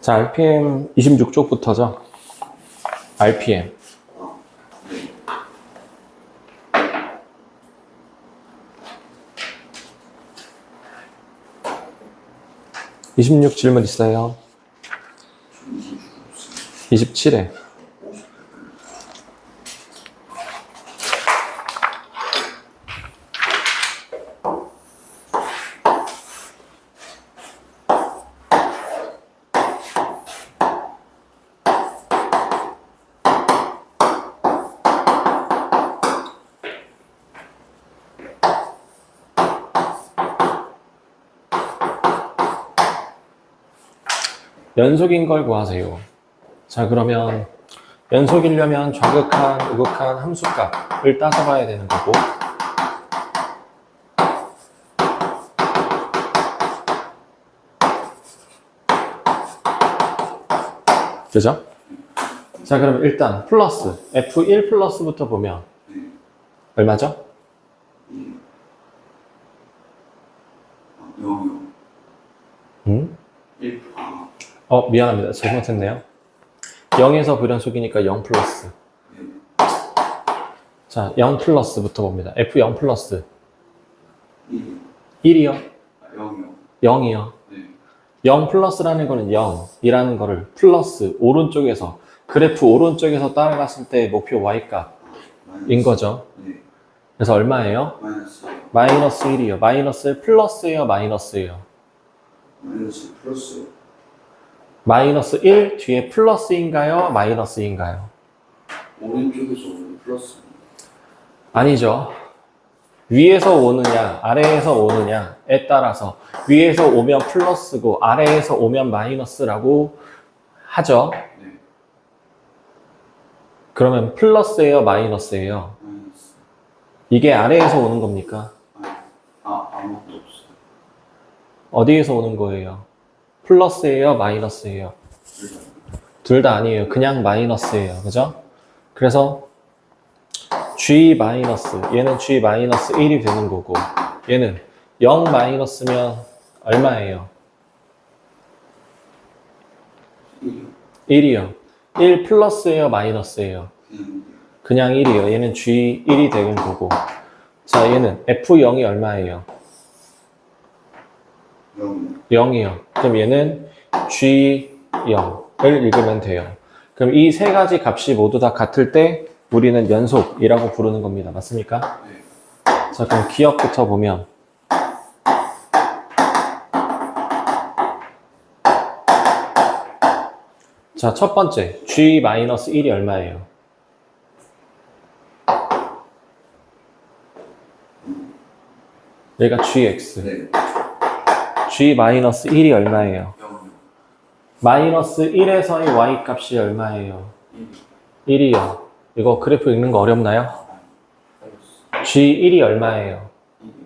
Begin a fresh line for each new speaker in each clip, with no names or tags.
자, RPM 26쪽부터죠. RPM. (26) 질문 있어요? 27회. 연속인 걸 구하세요. 자, 그러면 연속이려면 좌극한, 우극한 함수값을 따져봐야 되는 거고, 그죠? 자, 그럼 일단 플러스 F1 플러스부터 보면 얼마죠?
0이요.
응?
1.
미안합니다. 잘못했네요. 0에서 불연속이니까 0 플러스. 자, 0 플러스부터 봅니다. F0 플러스. 1이요?
0이요.
0이요.
네.
0 플러스라는 거는 0이라는 거를 플러스 오른쪽에서, 그래프 오른쪽에서 따라갔을 때 목표 Y값인 거죠.
네.
그래서 얼마예요?
마이너스.
마이너스 1이요. 마이너스 플러스예요? 마이너스예요?
마이너스 플러스.
마이너스 1 뒤에 플러스인가요? 마이너스인가요?
오른쪽에서 오는 플러스.
아니죠. 위에서 오느냐, 아래에서 오느냐에 따라서 위에서 오면 플러스고 아래에서 오면 마이너스라고 하죠.
네.
그러면 플러스예요? 마이너스예요?
마이너스.
이게 아래에서 오는 겁니까?
아무것도 없어요.
어디에서 오는 거예요? 플러스예요? 마이너스예요? 둘 다 아니에요. 그냥 마이너스예요. 그죠? 그래서 G 마이너스, 얘는 G 마이너스 1이 되는 거고, 얘는 0 마이너스면 얼마예요?
1이요.
1이요. 1 플러스예요? 마이너스예요?
그냥
그냥 1이요. 얘는 G 1이 되는 거고. 자, 얘는 F0이 얼마예요?
0이요.
0이요. 그럼 얘는 G0을 읽으면 돼요. 그럼 이 세 가지 값이 모두 다 같을 때 우리는 연속이라고 부르는 겁니다. 맞습니까?
네.
자, 그럼 기억부터 보면 자, 첫 번째 G-1이 얼마예요? 얘가 GX.
네.
G-1이 얼마예요?
0이요.
마이너스 1에서의 Y 값이 얼마예요?
1.
1이요. 이거 그래프 읽는 거 어렵나요?
플러스.
G1이 얼마예요?
1이요.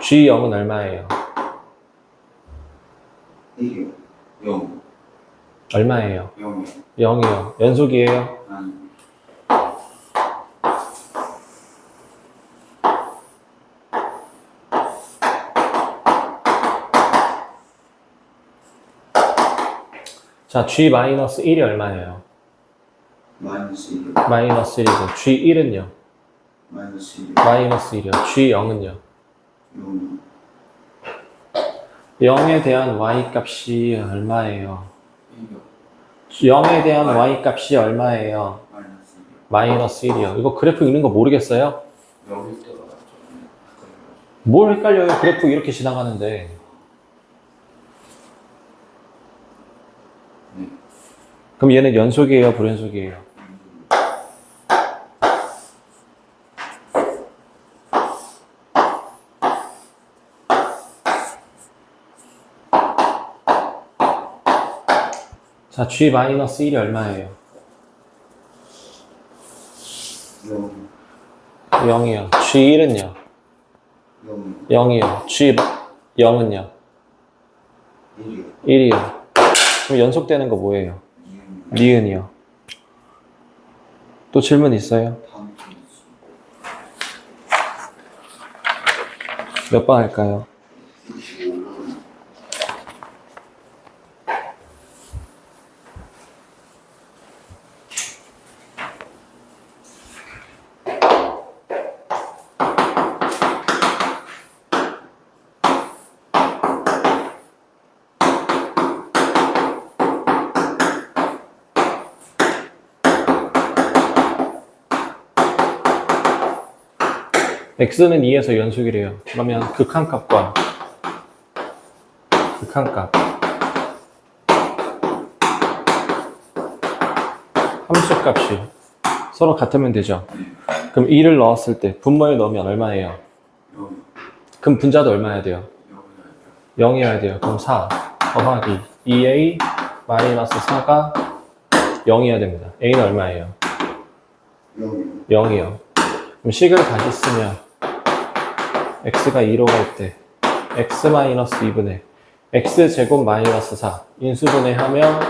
G0은 얼마예요?
1이요. 0.
얼마예요?
0이요.
0이요. 연속이에요?
아니.
자, G-1이 얼마예요?
마이너스 1이요.
마이너스 1이고, G1은요?
마이너스 1이요.
마이너스 1이요. G0은요?
0이요.
0에 대한 Y 값이 얼마예요?
1이요.
0에 대한 Y 값이 얼마예요?
마이너스 1이요.
마이너스 1이요. 이거 그래프 읽는 거 모르겠어요?
여기 있다가
뭘 헷갈려요? 그래프 이렇게 지나가는데.
네.
그럼 얘는 연속이에요? 불연속이에요? 자, G-1이 얼마예요?
0.
0이요. G1은요?
0.
0이요. G0은요?
1이요.
1이요. 그럼 연속되는 거 뭐예요? 니은이요. 또 질문 있어요?
다음 주
몇 번 할까요?
25번.
x는 2에서 연속이래요. 그러면 극한값과 극한값 함수값이 서로 같으면 되죠. 그럼 2를 넣었을 때 분모에 넣으면 얼마예요?
여기.
그럼 분자도 얼마여야 돼요?
여기.
0이어야 돼요. 그럼 4 더하기 2a 마이너스 4가 0이어야 됩니다. a는 얼마예요?
여기.
0이요. 그럼 식을 다시 쓰면 x가 2로 갈 때 x 마이너스 2분의 x제곱 마이너스 4 인수분해하면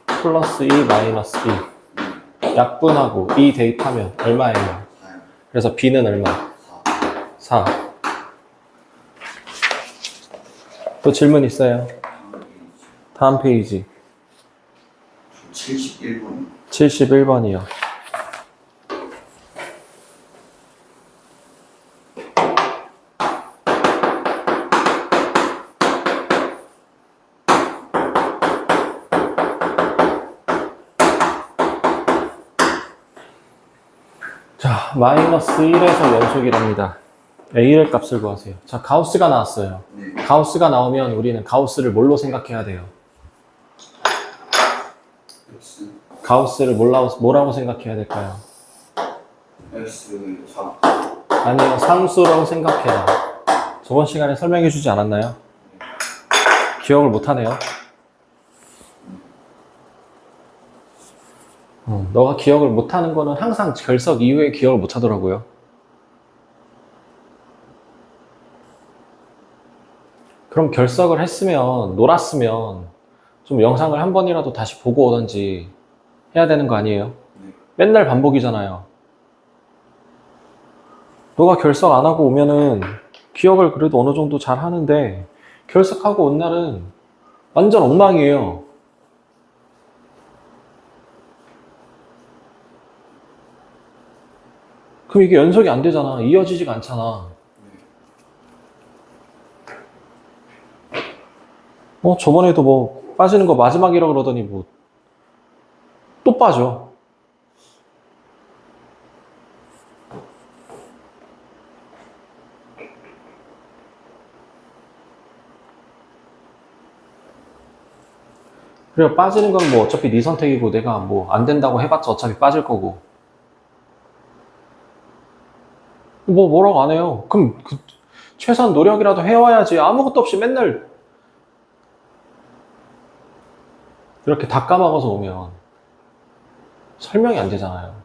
플러스 2 마이너스 2 약분하고 2 대입하면 얼마예요? 그래서 b는 얼마? 4. 또 질문 있어요? 다음 페이지
71번.
71번이요. 자, 마이너스 1에서 연속이랍니다. A의 값을 구하세요. 자, 가우스가 나왔어요.
네.
가우스가 나오면 우리는 가우스를 뭘로 생각해야 돼요?
X.
가우스를 뭐라고 생각해야 될까요?
X 4.
아니요, 상수라고 생각해라. 저번 시간에 설명해 주지 않았나요? 기억을 못하네요. 너가 기억을 못하는 거는 항상 결석 이후에 기억을 못하더라고요. 그럼 결석을 했으면, 놀았으면 좀 영상을 한 번이라도 다시 보고 오던지 해야 되는 거 아니에요?
네.
맨날 반복이잖아요. 너가 결석 안 하고 오면은 기억을 그래도 어느 정도 잘 하는데 결석하고 온 날은 완전 엉망이에요. 그럼 이게 연속이 안 되잖아. 이어지지가 않잖아. 저번에도 뭐 빠지는 거 마지막이라 그러더니 뭐 또 빠져. 그래 빠지는 건 뭐 어차피 네 선택이고 내가 뭐 안 된다고 해봤자 어차피 빠질 거고. 뭐라고 안 해요. 그럼 최소한 노력이라도 해와야지. 아무것도 없이 맨날 이렇게 다 까먹어서 오면 설명이 안 되잖아요.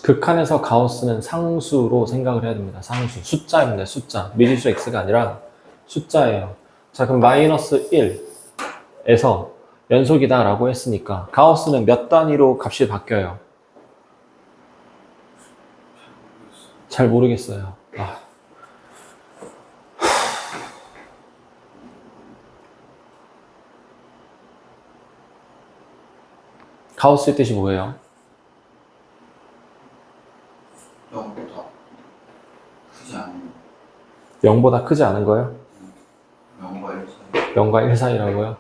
극한에서 가우스는 상수로 생각을 해야 됩니다. 상수. 숫자입니다. 숫자. 미지수 x가 아니라 숫자예요. 자, 그럼 마이너스 1에서 연속이다 라고 했으니까 가우스는 몇 단위로 값이 바뀌어요? 잘 모르겠어요. 가우스의 뜻이 뭐예요?
0보다 크지 않은
0보다 크지 않은 거예요?
0과 1 사이.
0과 1 사이라고요?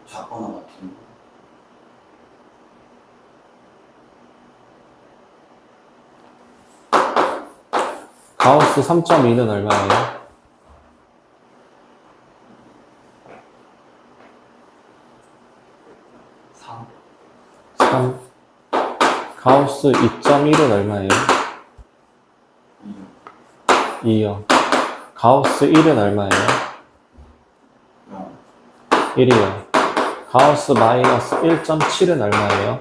작거나 같은
가우스 3.2는 얼마예요?
3.
3. 가우스 2.1은 얼마예요?
2.
2요. 가우스 1은 얼마예요?
0.
1이요. 가우스 마이너스 1.7은 얼마예요?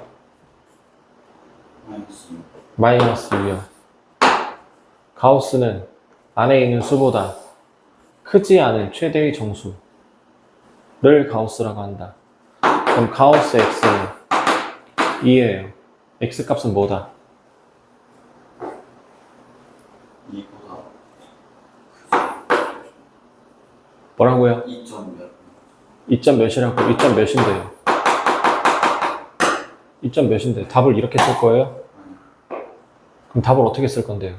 마이너스 6.
마이너스 2요. 가우스는 안에 있는 수보다 크지 않은 최대의 정수를 가우스라고 한다. 그럼 가우스 x는 2예요. x 값은 뭐다?
2보다
뭐라고요?
2점 몇.
2점 몇이라고? 2점 몇인데요? 2점 몇인데 답을 이렇게 쓸 거예요? 그럼 답을 어떻게 쓸 건데요?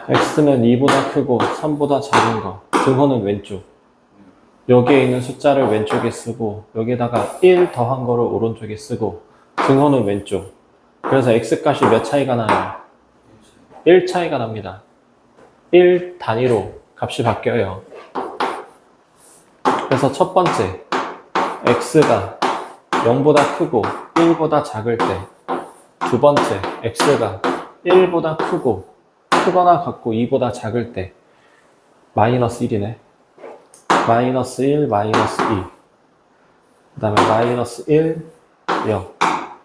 x는 2보다 크고 3보다 작은 거. 등호는 왼쪽. 여기에 있는 숫자를 왼쪽에 쓰고 여기에다가 1 더한 거를 오른쪽에 쓰고 등호는 왼쪽. 그래서 x 값이 몇 차이가 나요? 1 차이가 납니다. 1 단위로 값이 바뀌어요. 그래서 첫 번째 x가 0보다 크고 1보다 작을 때, 두 번째 x가 1보다 크거나 같고 2보다 작을 때 마이너스 1이네. 마이너스 1, 마이너스 2. 그 다음에 마이너스 1, 0.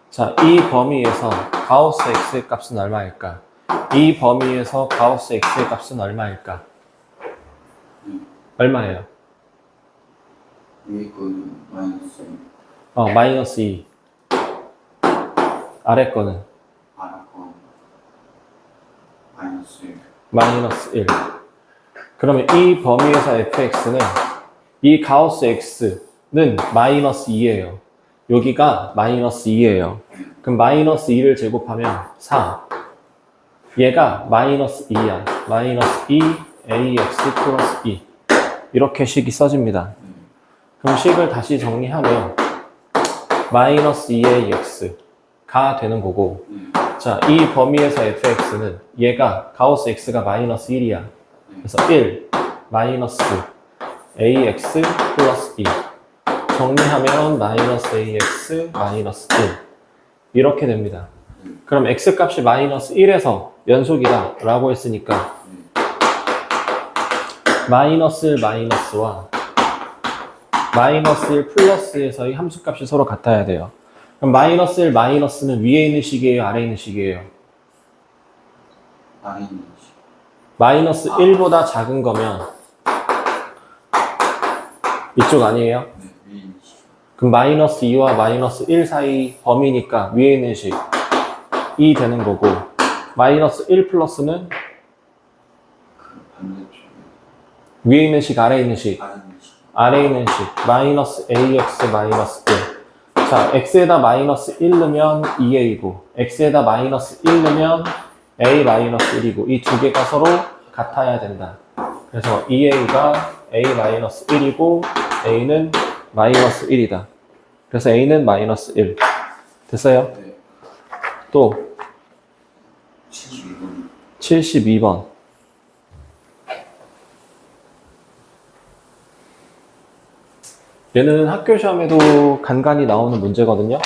자, 이 범위에서 가우스 x의 값은 얼마일까? 이 범위에서 가우스 x의 값은 얼마일까? 얼마예요?
위에 거는 마이너스
마이너스 2. 아래 거는?
아래 거 마이너스 1.
마이너스 1. 그러면 이 범위에서 fx는 이 가우스 x는 마이너스 2예요. 여기가 마이너스 2예요. 그럼 마이너스 2를 제곱하면 4. 얘가 마이너스 2야. 마이너스 2 ax 플러스 2. 이렇게 식이 써집니다. 그럼 식을 다시 정리하면 마이너스 2의 x가 되는 거고, 자, 이 범위에서 fx는 얘가 가우스 x가 마이너스 1이야. 그래서 1 마이너스 ax 플러스 2. 정리하면 마이너스 ax 마이너스 1 이렇게 됩니다. 그럼 x 값이 마이너스 1에서 연속이다 라고 했으니까 마이너스 1 마이너스와 마이너스 1 플러스에서의 함수값이 서로 같아야 돼요. 그럼 마이너스 1 마이너스는 위에 있는 식이에요? 아래에 있는 식이에요? 마이너스 1보다 작은 거면 이쪽 아니에요?
네, 위에 있는 식.
그럼 마이너스 2와 마이너스 1 사이 범위니까 위에 있는 식이 되는 거고, 마이너스 1 플러스는
그 반대쪽에
위에 있는 식, 아래에 있는 식?
아래 있는 식.
아래에 있는 식. 마이너스 ax 마이너스 1. 자, x에다 마이너스 1 넣으면 2a이고 x에다 마이너스 1 넣으면 a 마이너스 1이고 이 두 개가 서로 같아야 된다. 그래서 2a가 a 마이너스 1이고 a는 마이너스 1이다. 그래서 a는 마이너스 1. 됐어요?
네.
또
72번.
72번. 얘는 학교 시험에도 간간히 나오는 문제거든요.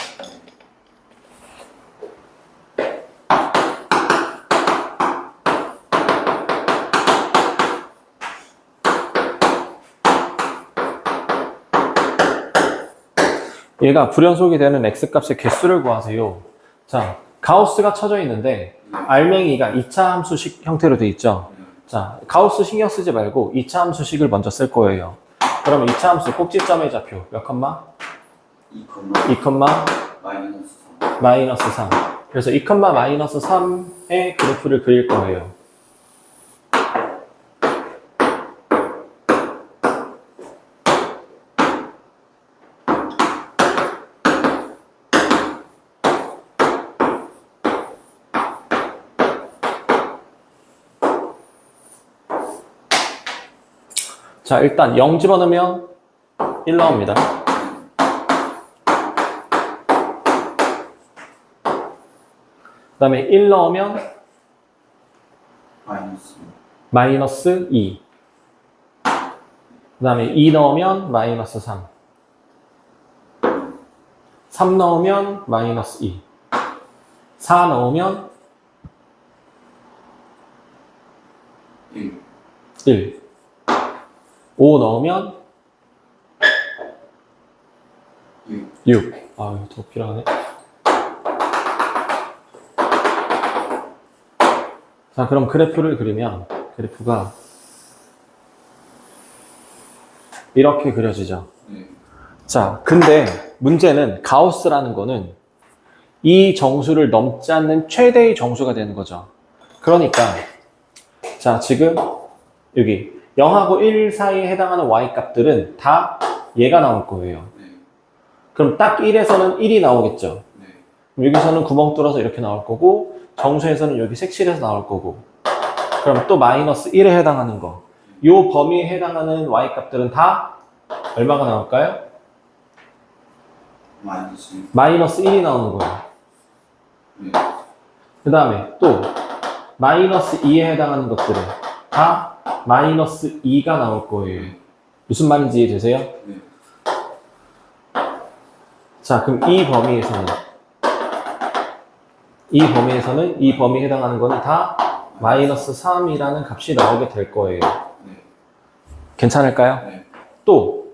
얘가 불연속이 되는 x값의 개수를 구하세요. 자, 가우스가 쳐져 있는데 알맹이가 2차 함수식 형태로 돼 있죠. 자, 가우스 신경 쓰지 말고 2차 함수식을 먼저 쓸 거예요. 그러면 2차 함수 꼭지점의 좌표 몇 컴마? 2 컴마
마이너스 3.
마이너스 3. 그래서 2 컴마 마이너스 3의 그래프를 그릴 거예요. 자, 일단 0 집어넣으면 1 나옵니다. 그 다음에 1 넣으면 마이너스 2. 그 다음에 2 넣으면 마이너스 3. 3 넣으면 마이너스 2. 4 넣으면 1. 5 넣으면 6. 아, 이거 더 필요하네. 자, 그럼 그래프를 그리면 그래프가 이렇게 그려지죠. 자, 근데 문제는 가우스라는 거는 이 정수를 넘지 않는 최대의 정수가 되는 거죠. 그러니까 자, 지금 여기 0하고 1 사이에 해당하는 y값들은 다 얘가 나올 거예요. 그럼 딱 1에서는 1이 나오겠죠. 여기서는 구멍 뚫어서 이렇게 나올 거고 정수에서는 여기 색칠해서 나올 거고 그럼 또 마이너스 1에 해당하는 거. 요 범위에 해당하는 y 값들은 다 얼마가 나올까요?
마이너스.
마이너스 1이 나오는 거예요.
네.
그 다음에 또 마이너스 2에 해당하는 것들은 다 마이너스 2가 나올 거예요. 무슨 말인지 이해되세요?
네.
자, 그럼 이 범위에서는 이 범위에 해당하는 거는 다 마이너스 3이라는 값이 나오게 될 거예요.
네.
괜찮을까요?
네.
또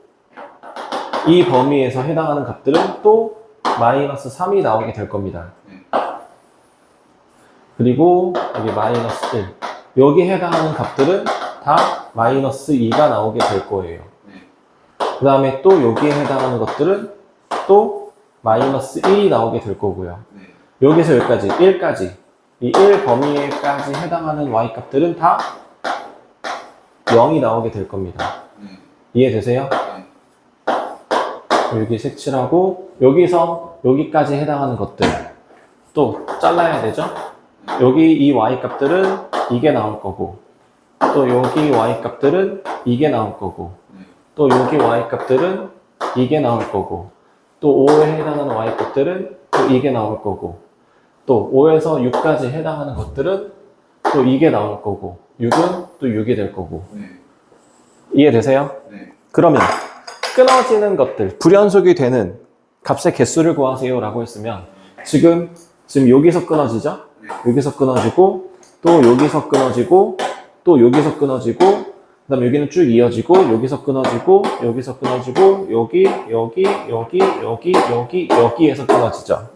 이 범위에서 해당하는 값들은 또 마이너스 3이 나오게 될 겁니다.
네.
그리고 여기 마이너스 1 여기에 해당하는 값들은 다 마이너스 2가 나오게 될 거예요.
네.
그 다음에 또 여기에 해당하는 것들은 또 마이너스 1이 나오게 될 거고요.
네.
여기서 여기까지 1까지 이 1 범위에까지 해당하는 y 값들은 다 0이 나오게 될 겁니다.
네.
이해되세요?
네.
여기 색칠하고 여기서 여기까지 해당하는 것들 또 잘라야 되죠? 여기 이 y 값들은 이게 나올 거고 또 여기 y 값들은 이게 나올 거고
네.
또 여기 y 값들은 이게 나올 거고 또 5에 해당하는 y 값들은 또 이게 나올 거고 또 5에서 6까지 해당하는 것들은 또 이게 나올 거고 6은 또 6이 될 거고
네.
이해되세요?
네.
그러면 끊어지는 것들 불연속이 되는 값의 개수를 구하세요 라고 했으면 지금 여기서 끊어지죠?
네.
여기서 끊어지고 또 여기서 끊어지고 또 여기서 끊어지고 그 다음에 여기는 쭉 이어지고 여기서 끊어지고 여기서 끊어지고 여기에서 끊어지죠.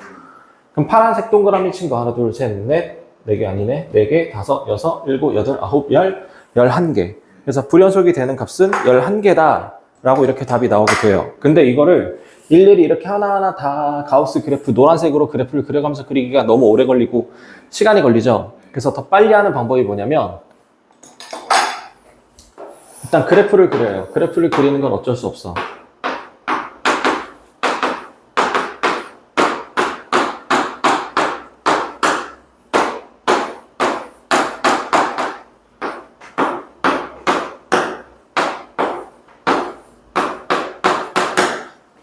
그럼 파란색 동그라미 친 거 하나 둘 셋 넷 4개 아니네 4개 5 6 7 8 9 10 11개 그래서 불연속이 되는 값은 11개다 라고 이렇게 답이 나오게 돼요. 근데 이거를 일일이 이렇게 하나하나 다 가우스 그래프 노란색으로 그래프를 그려가면서 그리기가 너무 오래 걸리고 시간이 걸리죠. 그래서 더 빨리 하는 방법이 뭐냐면 일단 그래프를 그려요. 그래프를 그리는 건 어쩔 수 없어.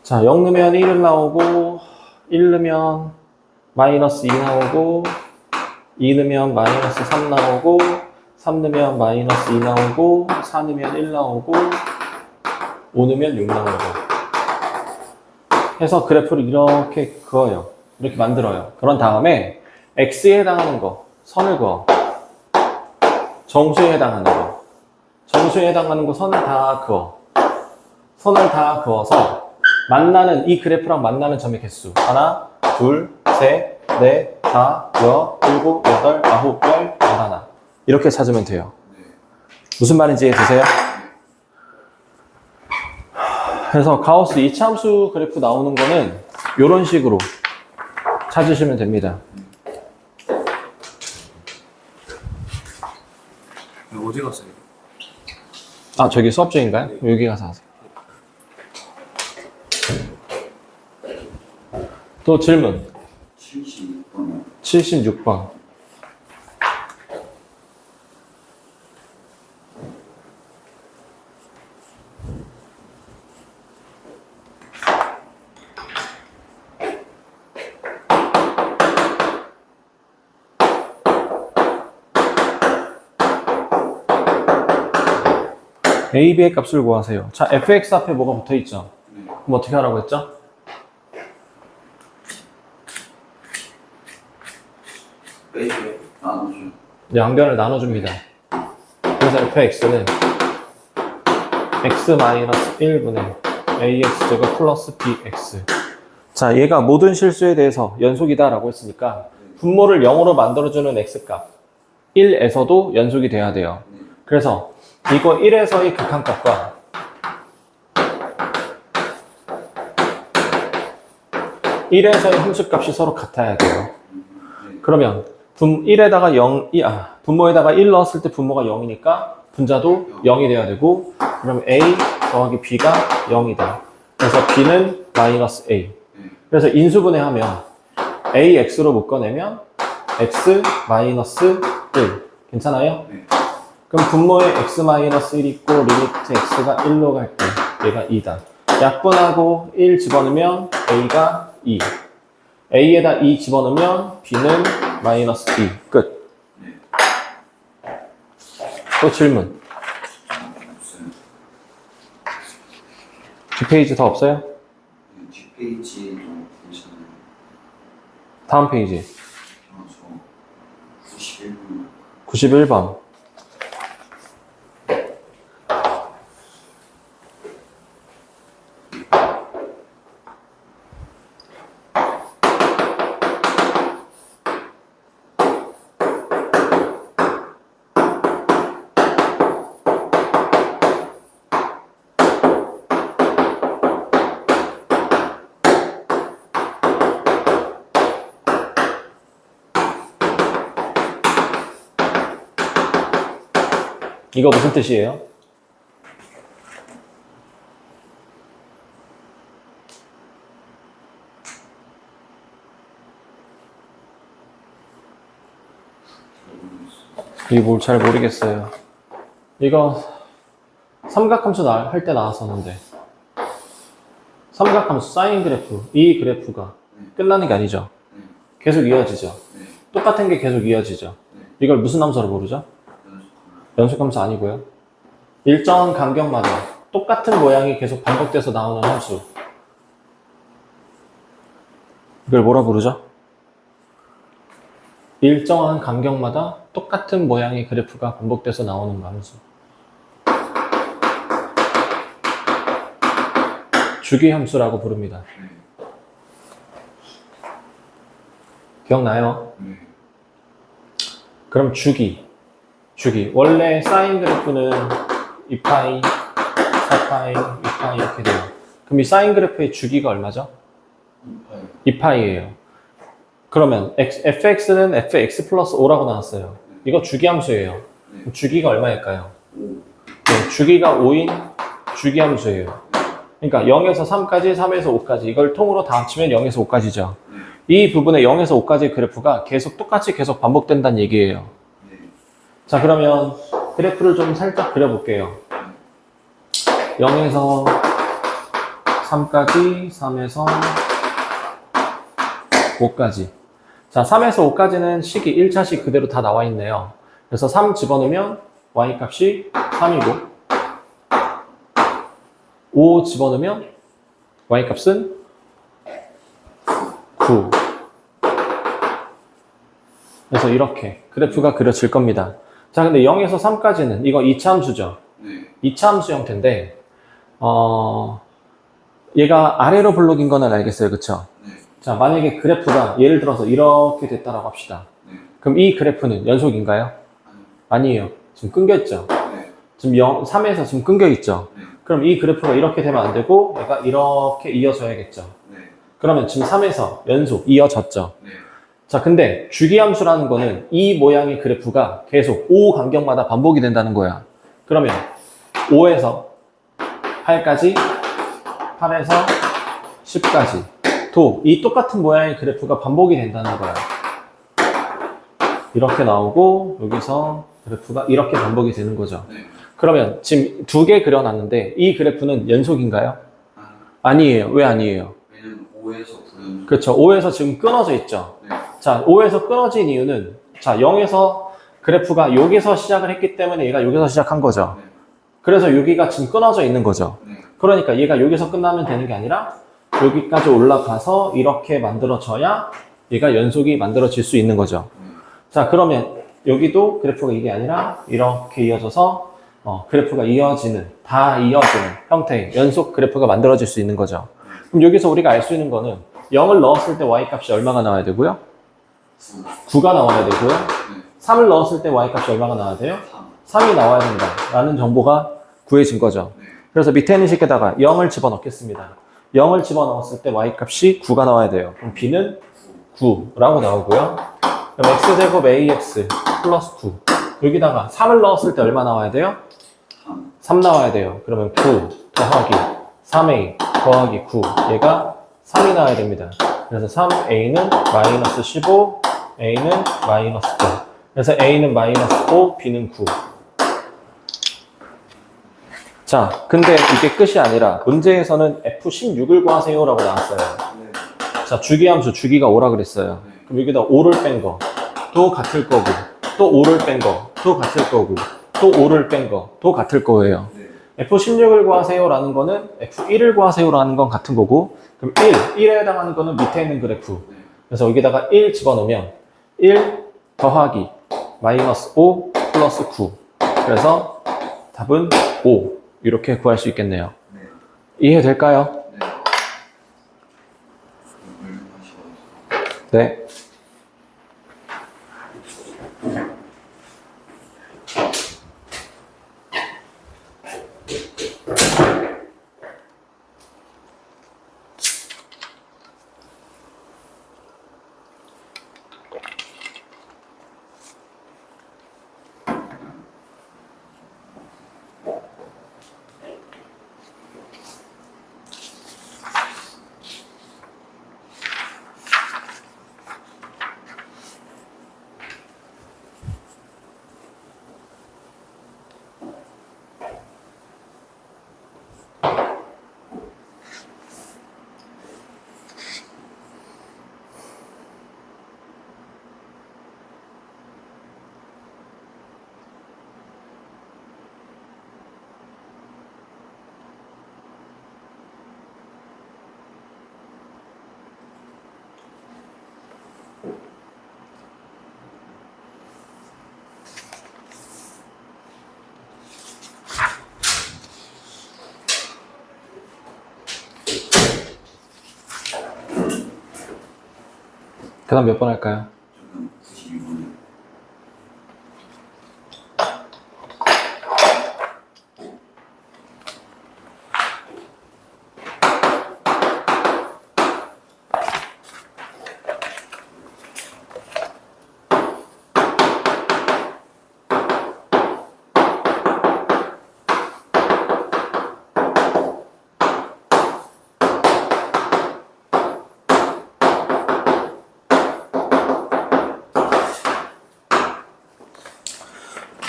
자, 0 넣으면 1은 나오고 1 넣으면 마이너스 2 나오고 2 넣으면 마이너스 3 나오고 3 넣으면 마이너스 2 나오고 4 넣으면 1 나오고 5 넣으면 6 나오고 해서 그래프를 이렇게 그어요. 이렇게 만들어요. 그런 다음에 x에 해당하는 거 선을 그어. 정수에 해당하는 거 정수에 해당하는 거 선을 다 그어. 선을 다 그어서 만나는 이 그래프랑 만나는 점의 개수 하나, 둘, 셋, 넷, 다, 여, 일곱, 여덟, 아홉, 열, 열하나 이렇게 찾으면 돼요. 무슨 말인지 이해되세요? 그래서 가우스 이차함수 그래프 나오는 거는 이런 식으로 찾으시면 됩니다.
어디 갔어요?
아, 저기 수업 중인가요? 여기 가서 하세요. 또 질문
76번.
76번 A, B의 값을 구하세요. 자, fx 앞에 뭐가 붙어있죠?
네.
그럼 어떻게 하라고 했죠?
빼줘요. 나눠줘.
양변을 나눠줍니다. 그래서 fx는 x-1분의 ax제곱 플러스 bx. 자, 얘가 모든 실수에 대해서 연속이다 라고 했으니까 분모를 0으로 만들어주는 x값 1에서도 연속이 돼야 돼요. 그래서 이거 1에서의 극한값과 1에서의 함수값이 서로 같아야 돼요. 그러면 1에다가 0, 분모에다가 1 넣었을 때 분모가 0이니까 분자도 0이 돼야 되고, 그럼 A 더하기 B가 0이다. 그래서 B는 마이너스 A. 그래서 인수분해하면 AX로 묶어내면 X 마이너스 1. 괜찮아요?
네.
그럼 분모에 X-1 있고 리미트 X가 1로 갈 때 얘가 2다. 약분하고 1 집어넣으면 A가 2. A에다 2 집어넣으면 B는 마이너스 2. 끝.
네.
또 질문.
없어요.
뒷페이지 더 없어요?
네, 뒷페이지도 괜찮아요.
다음 페이지.
저 91분.
91번. 이거 무슨 뜻이에요? 이거 뭘 잘 모르겠어요. 이거 삼각함수 할 때 나왔었는데 삼각함수 사인 그래프, 이 그래프가 끝나는 게 아니죠.
네.
계속 이어지죠.
네.
똑같은 게 계속 이어지죠.
네.
이걸 무슨 함수로 부르죠? 연속함수 아니고요. 일정한 간격마다 똑같은 모양이 계속 반복돼서 나오는 함수. 이걸 뭐라 부르죠? 일정한 간격마다 똑같은 모양의 그래프가 반복돼서 나오는 함수. 주기함수라고 부릅니다.
네.
기억나요?
네.
그럼 주기. 원래 사인 그래프는 2파이, 4파이, 2파이 이렇게 돼요. 그럼 이 사인 그래프의 주기가 얼마죠? 2파이예요. 그러면 fx는 fx 플러스 5라고 나왔어요. 이거 주기함수예요. 그럼 주기가 얼마일까요? 네, 주기가 5인 주기함수예요. 그러니까 0에서 3까지, 3에서 5까지 이걸 통으로 다 합치면 0에서 5까지죠. 이 부분에 0에서 5까지의 그래프가 똑같이 계속 반복된다는 얘기예요. 자, 그러면 그래프를 좀 살짝 그려볼게요. 0에서 3까지, 3에서 5까지. 자, 3에서 5까지는 식이 1차식 그대로 다 나와 있네요. 그래서 3 집어넣으면 y값이 3이고 5 집어넣으면 y값은 9. 그래서 이렇게 그래프가 그려질 겁니다. 자, 근데 0에서 3까지는 이거 2차 함수죠.
네.
2차 함수 형태인데 얘가 아래로 블록인 거는 알겠어요. 그쵸?
네.
자, 만약에 그래프가 예를 들어서 이렇게 됐다라고 합시다.
네.
그럼 이 그래프는 연속인가요? 아니에요. 지금 끊겼죠?
네.
지금 3에서 지금 끊겨 있죠?
네.
그럼 이 그래프가 이렇게 되면 안 되고 얘가 이렇게 이어져야겠죠?
네.
그러면 지금 3에서 연속 이어졌죠?
네.
자, 근데 주기함수라는 거는 이 모양의 그래프가 계속 5 간격마다 반복이 된다는 거야. 그러면 5에서 8까지, 8에서 10까지 이 똑같은 모양의 그래프가 반복이 된다는 거야. 이렇게 나오고 여기서 그래프가 이렇게 반복이 되는 거죠.
네.
그러면 지금 2개 그려놨는데 이 그래프는 연속인가요? 아니에요. 왜 아니에요?
왜냐면 5에서 9는
그렇죠. 5에서 지금 끊어져 있죠.
네.
자, 5에서 끊어진 이유는 자, 0에서 그래프가 여기서 시작을 했기 때문에 얘가 여기서 시작한 거죠.
네.
그래서 여기가 지금 끊어져 있는 거죠.
네.
그러니까 얘가 여기서 끝나면 되는 게 아니라 여기까지 올라가서 이렇게 만들어져야 얘가 연속이 만들어질 수 있는 거죠. 자, 그러면 여기도 그래프가 이게 아니라 이렇게 이어져서 그래프가 다 이어지는 형태의 연속 그래프가 만들어질 수 있는 거죠. 그럼 여기서 우리가 알 수 있는 거는 0을 넣었을 때 y값이 얼마가 나와야 되고요? 9가 나와야 되고요. 3을 넣었을 때 y값이 얼마가 나와야 돼요? 3이 나와야 된다라는 정보가 구해진 거죠. 그래서 밑에 있는 식에다가 0을 집어넣겠습니다. 0을 집어넣었을 때 y값이 9가 나와야 돼요. 그럼 b는 9라고 나오고요. 그럼 x제곱 ax 플러스 9. 여기다가 3을 넣었을 때 얼마 나와야 돼요? 3 나와야 돼요. 그러면 9 더하기 3a 더하기 9. 얘가 3이 나와야 됩니다. 그래서 3A는 마이너스 15, A는 마이너스 9. 그래서 A는 마이너스 5, B는 9. 자, 근데 이게 끝이 아니라 문제에서는 F16을 구하세요라고 나왔어요.
네.
자, 주기함수 주기가 5라 그랬어요.
네.
그럼 여기다 5를 뺀 거, 또 같을 거고, 또 5를 뺀 거, 또 같을 거고, 또 5를 뺀 거, 또 같을 거예요.
네.
F16을 구하세요라는 거는 F1을 구하세요라는 건 같은 거고, 그럼 1에 해당하는 거는 밑에 있는 그래프.
네.
그래서 여기다가 1 집어넣으면 1 더하기 마이너스 5 플러스 9. 그래서 답은 5. 이렇게 구할 수 있겠네요.
네.
이해될까요?
네. 이걸 하셔서.
네. 그 다음 몇 번 할까요?
저는 92분.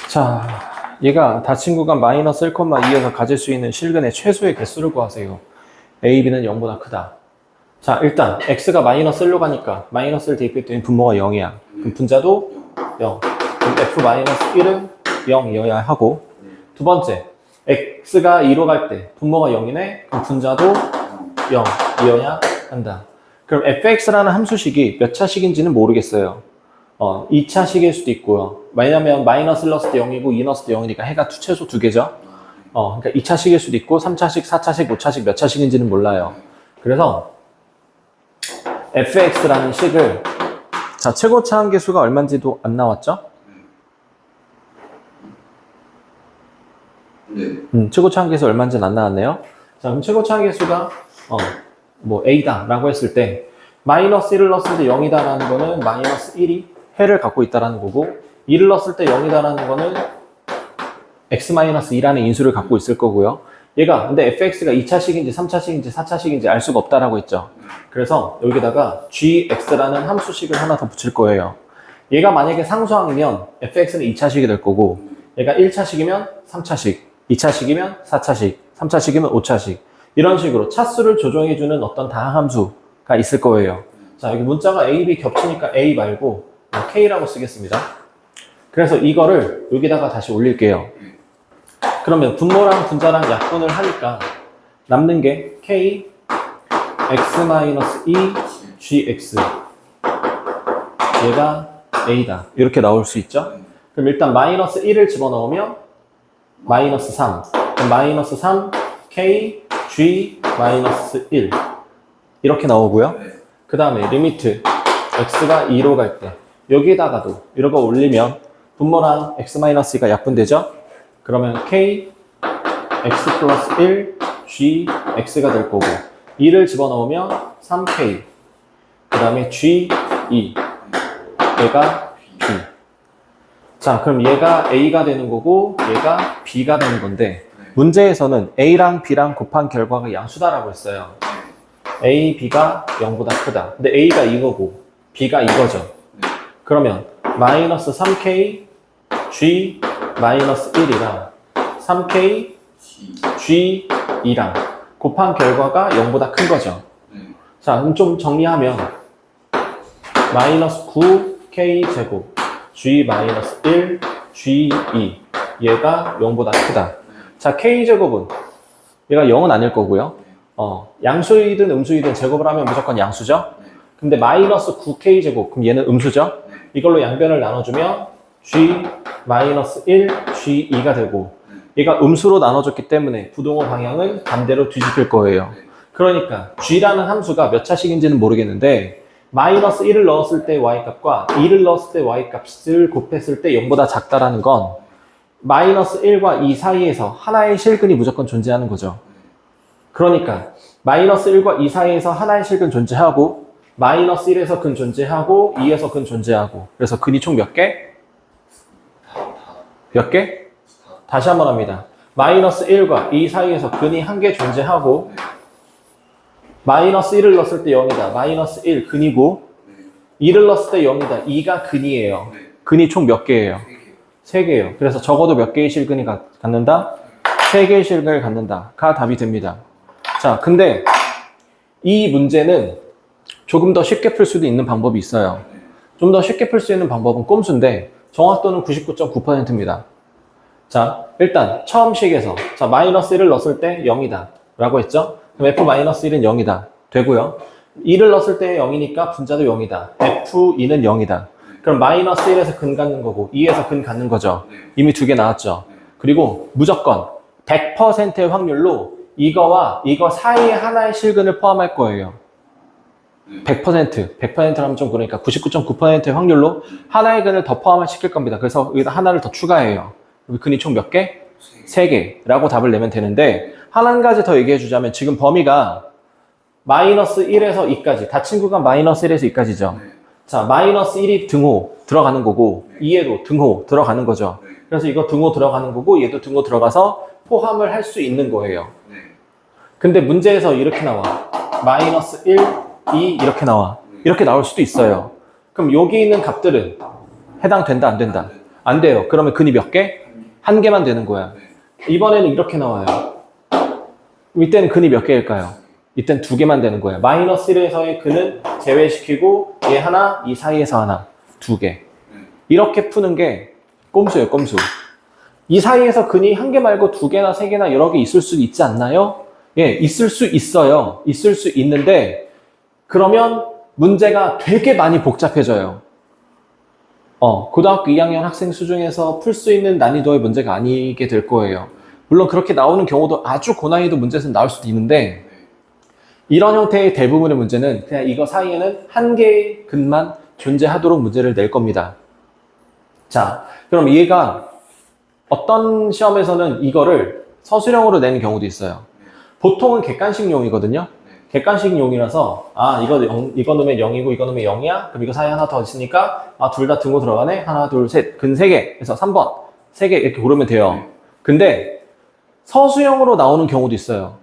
자, 얘가 닫힌 구간 마이너스 1,2에서 가질 수 있는 실근의 최소의 개수를 구하세요. A, B는 0보다 크다. 자, 일단 x가 마이너스 1로 가니까 마이너스를 대입했더니 분모가 0이야. 그럼 분자도 0. 그럼 f 마이너스 1은 0이어야 하고, 두 번째, x가 2로 갈 때 분모가 0이네. 그럼 분자도 0이어야 한다. 그럼 fx라는 함수식이 몇 차식인지는 모르겠어요. 2차식일 수도 있고요. 왜냐면 마이너스 넣었을 때 0이고 2 넣었을 때 0이니까 해가 최소 2개죠. 그러니까 2차식일 수도 있고 3차식, 4차식, 5차식 몇 차식인지는 몰라요. 그래서 fx라는 식을 자, 최고차 한계수가 얼마인지도 안 나왔죠?
네.
최고차 한계수 얼마인지는 안 나왔네요. 자, 그럼 최고차 한계수가 뭐 a다 라고 했을 때 마이너스 1을 넣었을 때 0이다 라는 거는 마이너스 1이 해를 갖고 있다라는 거고 2를 넣었을 때 0이다 라는 거는 x-2라는 인수를 갖고 있을 거고요. 얘가 근데 fx가 2차식인지 3차식인지 4차식인지 알 수가 없다라고 했죠. 그래서 여기다가 gx라는 함수식을 하나 더 붙일 거예요. 얘가 만약에 상수항이면 fx는 2차식이 될 거고 얘가 1차식이면 3차식, 2차식이면 4차식, 3차식이면 5차식 이런 식으로 차수를 조정해주는 어떤 다항함수가 있을 거예요. 자, 여기 문자가 A, B 겹치니까 A 말고 K라고 쓰겠습니다. 그래서 이거를 여기다가 다시 올릴게요. 그러면 분모랑 분자랑 약분을 하니까 남는 게 K x-2 gx 얘가 A다 이렇게 나올 수 있죠. 그럼 일단 마이너스 1을 집어넣으면 마이너스 3 그럼 마이너스 3 K G 마이너스 1 이렇게 나오고요. 그 다음에 리미트 x가 2로 갈 때 여기에다가도 이런 거 올리면 분모랑 x-2가 약분되죠? 그러면 k x 플러스 1 g x가 될 거고 2를 집어넣으면 3k 그 다음에 g 2 얘가 b 자, 그럼 얘가 a가 되는 거고 얘가 b가 되는 건데 문제에서는 a랑 b랑 곱한 결과가 양수다라고 했어요. A, B가 0보다 크다. 근데 A가 이거고 B가 이거죠.
네.
그러면 마이너스 3K G 마이너스 1이랑 3K
G.
G2랑 곱한 결과가 0보다 큰 거죠.
네.
자, 그럼 좀 정리하면 마이너스 9K 제곱 G 마이너스 1 G2 얘가 0보다 크다. 자, K 제곱은 얘가 0은 아닐 거고요. 양수이든 음수이든 제곱을 하면 무조건 양수죠.
네.
근데 마이너스 9K 제곱 그럼 얘는 음수죠.
네.
이걸로 양변을 나눠주면 G 마이너스 1 G2가 되고 얘가 음수로 나눠줬기 때문에 부동호 방향은 반대로 뒤집힐 거예요. 그러니까 G라는 함수가 몇 차식인지는 모르겠는데 마이너스 1을 넣었을 때 Y값과 2를 넣었을 때 Y값을 곱했을 때 0보다 작다라는 건 마이너스 1과 2 사이에서 하나의 실근이 무조건 존재하는 거죠. 그러니까 마이너스 1과 2 사이에서 하나의 실근 존재하고 마이너스 1에서 근 존재하고 2에서 근 존재하고 그래서 근이 총 몇 개? 몇 개? 다시 한번 합니다. 마이너스 1과 2 사이에서 근이 한 개 존재하고 마이너스 1을 넣었을 때 0이다. 마이너스 1 근이고 2를 넣었을 때 0이다. 2가 근이에요. 근이 총 몇 개예요? 3개예요. 그래서 적어도 몇 개의 실근이 갖는다? 3개의 실근을 갖는다가 답이 됩니다. 자, 근데 이 문제는 조금 더 쉽게 풀 수도 있는 방법이 있어요. 좀 더 쉽게 풀 수 있는 방법은 꼼수인데 정확도는 99.9%입니다. 자, 일단 처음 식에서 자 마이너스 1을 넣었을 때 0이다 라고 했죠? 그럼 F-1은 0이다 되고요. 2를 넣었을 때 0이니까 분자도 0이다. F2는 0이다. 그럼 마이너스 1에서 근 갖는 거고 2에서 근 갖는 거죠. 이미 2개 나왔죠. 그리고 무조건 100%의 확률로 이거와 이거 사이에 하나의 실근을 포함할 거예요. 100% 하면 좀 그러니까 99.9%의 확률로 하나의 근을 더 포함을 시킬 겁니다. 그래서 여기다 하나를 더 추가해요. 근이 총 몇 개? 3개라고 답을 내면 되는데 한 가지 더 얘기해 주자면 지금 범위가 마이너스 1에서 2까지 닫힌 구간 마이너스 1에서 2까지죠. 자, 마이너스 1이 등호 들어가는 거고 2에도 등호 들어가는 거죠. 그래서 이거 등호 들어가는 거고 얘도 등호 들어가서 포함을 할 수 있는 거예요. 근데 문제에서 이렇게 나와. 마이너스 1, 2 이렇게 나와. 이렇게 나올 수도 있어요. 그럼 여기 있는 값들은 해당된다 안 된다? 안 돼요. 그러면 근이 몇 개? 한 개만 되는 거야. 이번에는 이렇게 나와요. 이때는 근이 몇 개일까요? 이때는 2개만 되는 거예요. 마이너스 1에서의 근은 제외시키고 얘 하나, 이 사이에서 하나, 2개. 이렇게 푸는 게 꼼수예요, 꼼수. 이 사이에서 근이 한 개 말고 2개나 3개나 여러 개 있을 수 있지 않나요? 예, 있을 수 있어요. 있을 수 있는데 그러면 문제가 되게 많이 복잡해져요. 고등학교 2학년 학생 수준에서 풀 수 있는 난이도의 문제가 아니게 될 거예요. 물론 그렇게 나오는 경우도 아주 고난이도 문제에서 나올 수도 있는데 이런 형태의 대부분의 문제는 그냥 이거 사이에는 한 개의 근만 존재하도록 문제를 낼 겁니다. 자, 그럼 얘가 어떤 시험에서는 이거를 서술형으로 내는 경우도 있어요. 보통은 객관식용이거든요. 객관식용이라서 이거 넣으면 0이고 이거 넣으면 0이야? 그럼 이거 사이에 하나 더 있으니까 둘 다 등호 들어가네? 하나, 둘, 셋, 근 3개 그래서 3번 3개 이렇게 고르면 돼요. 근데 서술형으로 나오는 경우도 있어요.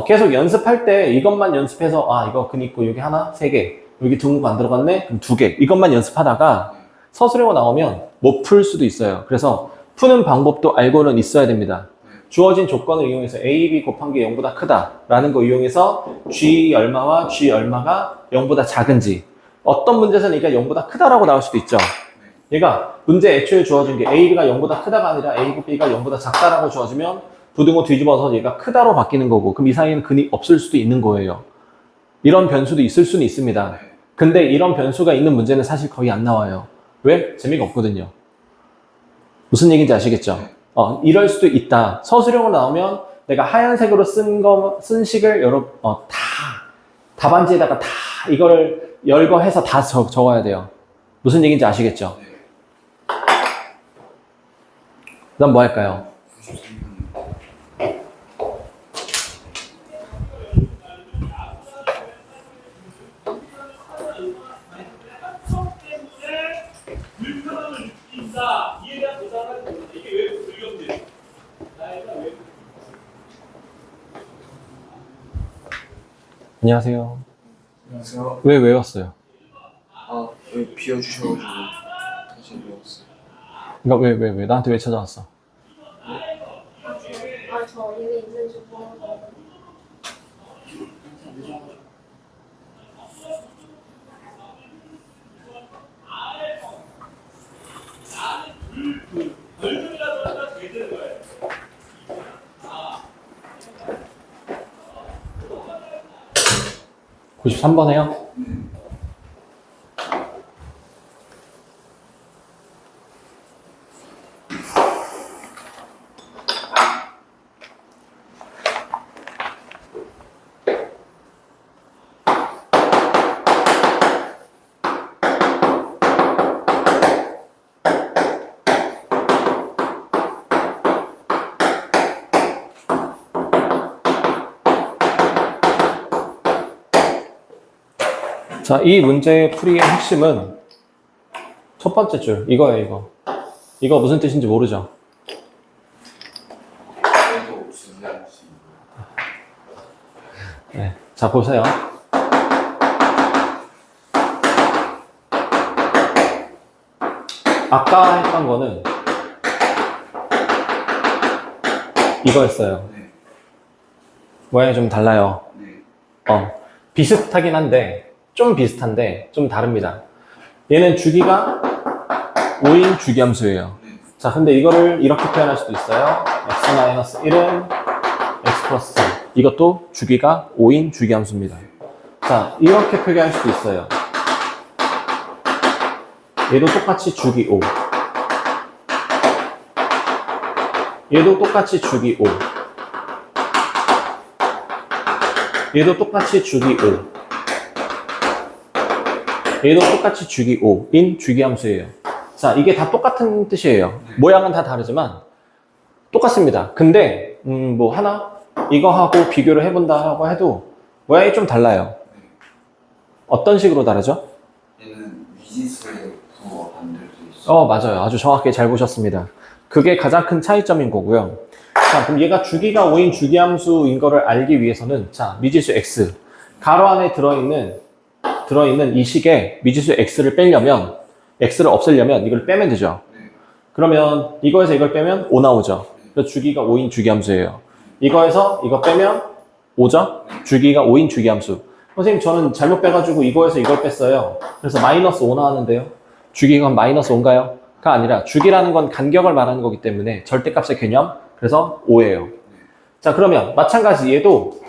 계속 연습할 때 이것만 연습해서 이거 근 있고 여기 하나, 3개 여기 등호가 안 들어갔네? 그럼 2개 이것만 연습하다가 서술형으로 나오면 못 풀 수도 있어요. 그래서 푸는 방법도 알고는 있어야 됩니다. 주어진 조건을 이용해서 A, B 곱한 게 0보다 크다라는 거 이용해서 G 얼마와 G 얼마가 0보다 작은지 어떤 문제에서는 얘가 0보다 크다라고 나올 수도 있죠. 얘가 문제 애초에 주어진 게 A가 0보다 크다가 아니라 A, B가 0보다 작다라고 주어지면 부등호 뒤집어서 얘가 크다로 바뀌는 거고 그럼 이 사이에는 근이 없을 수도 있는 거예요. 이런 변수도 있을 수는 있습니다. 근데 이런 변수가 있는 문제는 사실 거의 안 나와요. 왜? 재미가 없거든요. 무슨 얘기인지 아시겠죠? 이럴 수도 있다. 서술형으로 나오면 내가 하얀색으로 쓴 식을 답안지에다가 다 이거를 열거해서 다 적어야 돼요. 무슨 얘기인지 아시겠죠? 그 다음 뭐 할까요? 안녕하세요.
안녕하세요.
왜 외웠어요?
아, 여기 비워주셔가지고 다시 외웠어요.
그러니까 왜? 나한테 왜 찾아왔어?
저 이미 있는지 몰라서.
구 93번 해요? 자, 이 문제의 풀이의 핵심은 첫 번째 줄, 이거예요, 이거. 이거 무슨 뜻인지 모르죠?
그래도 없으세요?
네. 자, 보세요. 아까 했던 거는 이거였어요.
네.
모양이 좀 달라요.
네.
비슷하긴 한데, 좀 비슷한데, 좀 다릅니다. 얘는 주기가 5인 주기함수예요.
네.
자, 근데 이거를 이렇게 표현할 수도 있어요. x-1은 x 플러스 3. 이것도 주기가 5인 주기함수입니다. 자, 이렇게 표기할 수도 있어요. 얘도 똑같이 주기 5. 얘도 똑같이 주기 5. 얘도 똑같이 주기 5. 얘도 똑같이 주기 5인 주기함수예요. 자, 이게 다 똑같은 뜻이에요. 모양은 다 다르지만 똑같습니다. 근데 뭐 하나 이거하고 비교를 해본다고 해도 모양이 좀 달라요. 어떤 식으로 다르죠?
얘는 미지수에 더 만들 수 있어요.
맞아요. 아주 정확히 잘 보셨습니다. 그게 가장 큰 차이점인 거고요. 자, 그럼 얘가 주기가 5인 주기함수인 거를 알기 위해서는 자, 미지수 x 가로 안에 들어있는 이 식에 미지수 x를 빼려면 x를 없애려면 이걸 빼면 되죠.
네.
그러면 이거에서 이걸 빼면 5 나오죠. 그래서 주기가 5인 주기함수예요. 이거에서 이거 빼면 5죠? 주기가 5인 주기함수. 선생님 저는 잘못 빼가지고 이거에서 이걸 뺐어요. 그래서 마이너스 5 나왔는데요. 주기가 마이너스 5인가요? 가 아니라 주기라는 건 간격을 말하는 거기 때문에 절대값의 개념. 그래서 5예요. 자, 그러면 마찬가지 얘도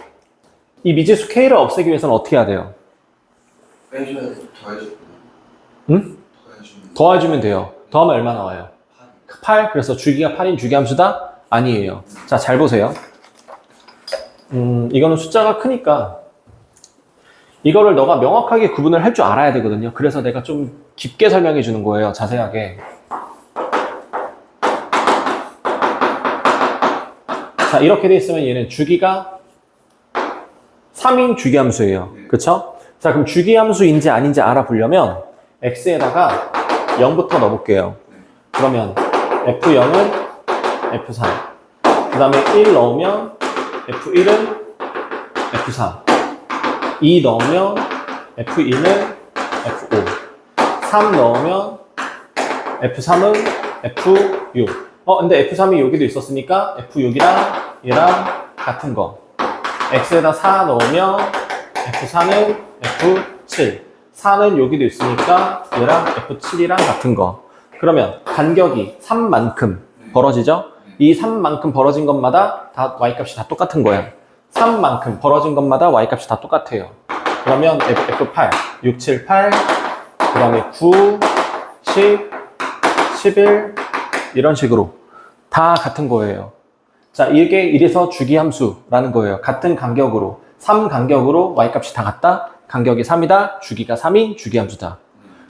이 미지수 k를 없애기 위해서는 어떻게 해야 돼요?
빼줘야 돼. 더해주고.
응?
더해주면.
더해주면 돼요. 더하면 얼마 나와요? 8. 그래서 주기가 8인 주기함수다? 아니에요. 자, 잘 보세요. 이거는 숫자가 크니까 이거를 너가 명확하게 구분을 할 줄 알아야 되거든요. 그래서 내가 좀 깊게 설명해 주는 거예요. 자세하게. 자, 이렇게 돼 있으면 얘는 주기가 3인 주기함수예요. 그쵸? 자, 그럼 주기함수인지 아닌지 알아보려면 x에다가 0부터 넣어볼게요. 그러면 f0은 f3. 그 다음에 1 넣으면 f1은 f3. 2 넣으면 f2는 f5. 3 넣으면 f3은 f6. 근데 f3이 여기도 있었으니까 f6이랑 얘랑 같은 거. x에다 4 넣으면 f4는 f7. 4는 여기도 있으니까 얘랑 f7이랑 같은 거. 그러면 간격이 3만큼 벌어지죠? 이 3만큼 벌어진 것마다 다 y값이 다 똑같은 거야. 3만큼 벌어진 것마다 y값이 다 똑같아요. 그러면 f8, 6, 7, 8, 그 다음에 9, 10, 11 이런 식으로 다 같은 거예요. 자, 이게 이래서 주기함수라는 거예요. 같은 간격으로 3 간격으로 y값이 다 같다. 간격이 3이다. 주기가 3인 주기함수다.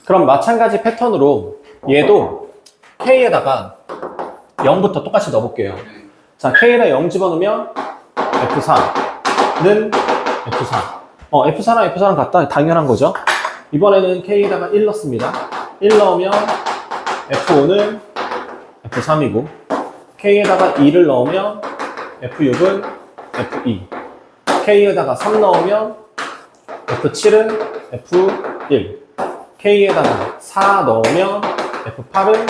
그럼 마찬가지 패턴으로 얘도 k에다가 0부터 똑같이 넣어볼게요. 자, k에다 0 집어넣으면 f4는 f4. f4랑 f4랑 같다. 당연한 거죠. 이번에는 k에다가 1 넣습니다. 1 넣으면 f5는 f3이고 k에다가 2를 넣으면 f6은 f2. k에다가 3 넣으면 F7은 F1, K에다가 4 넣으면 F8은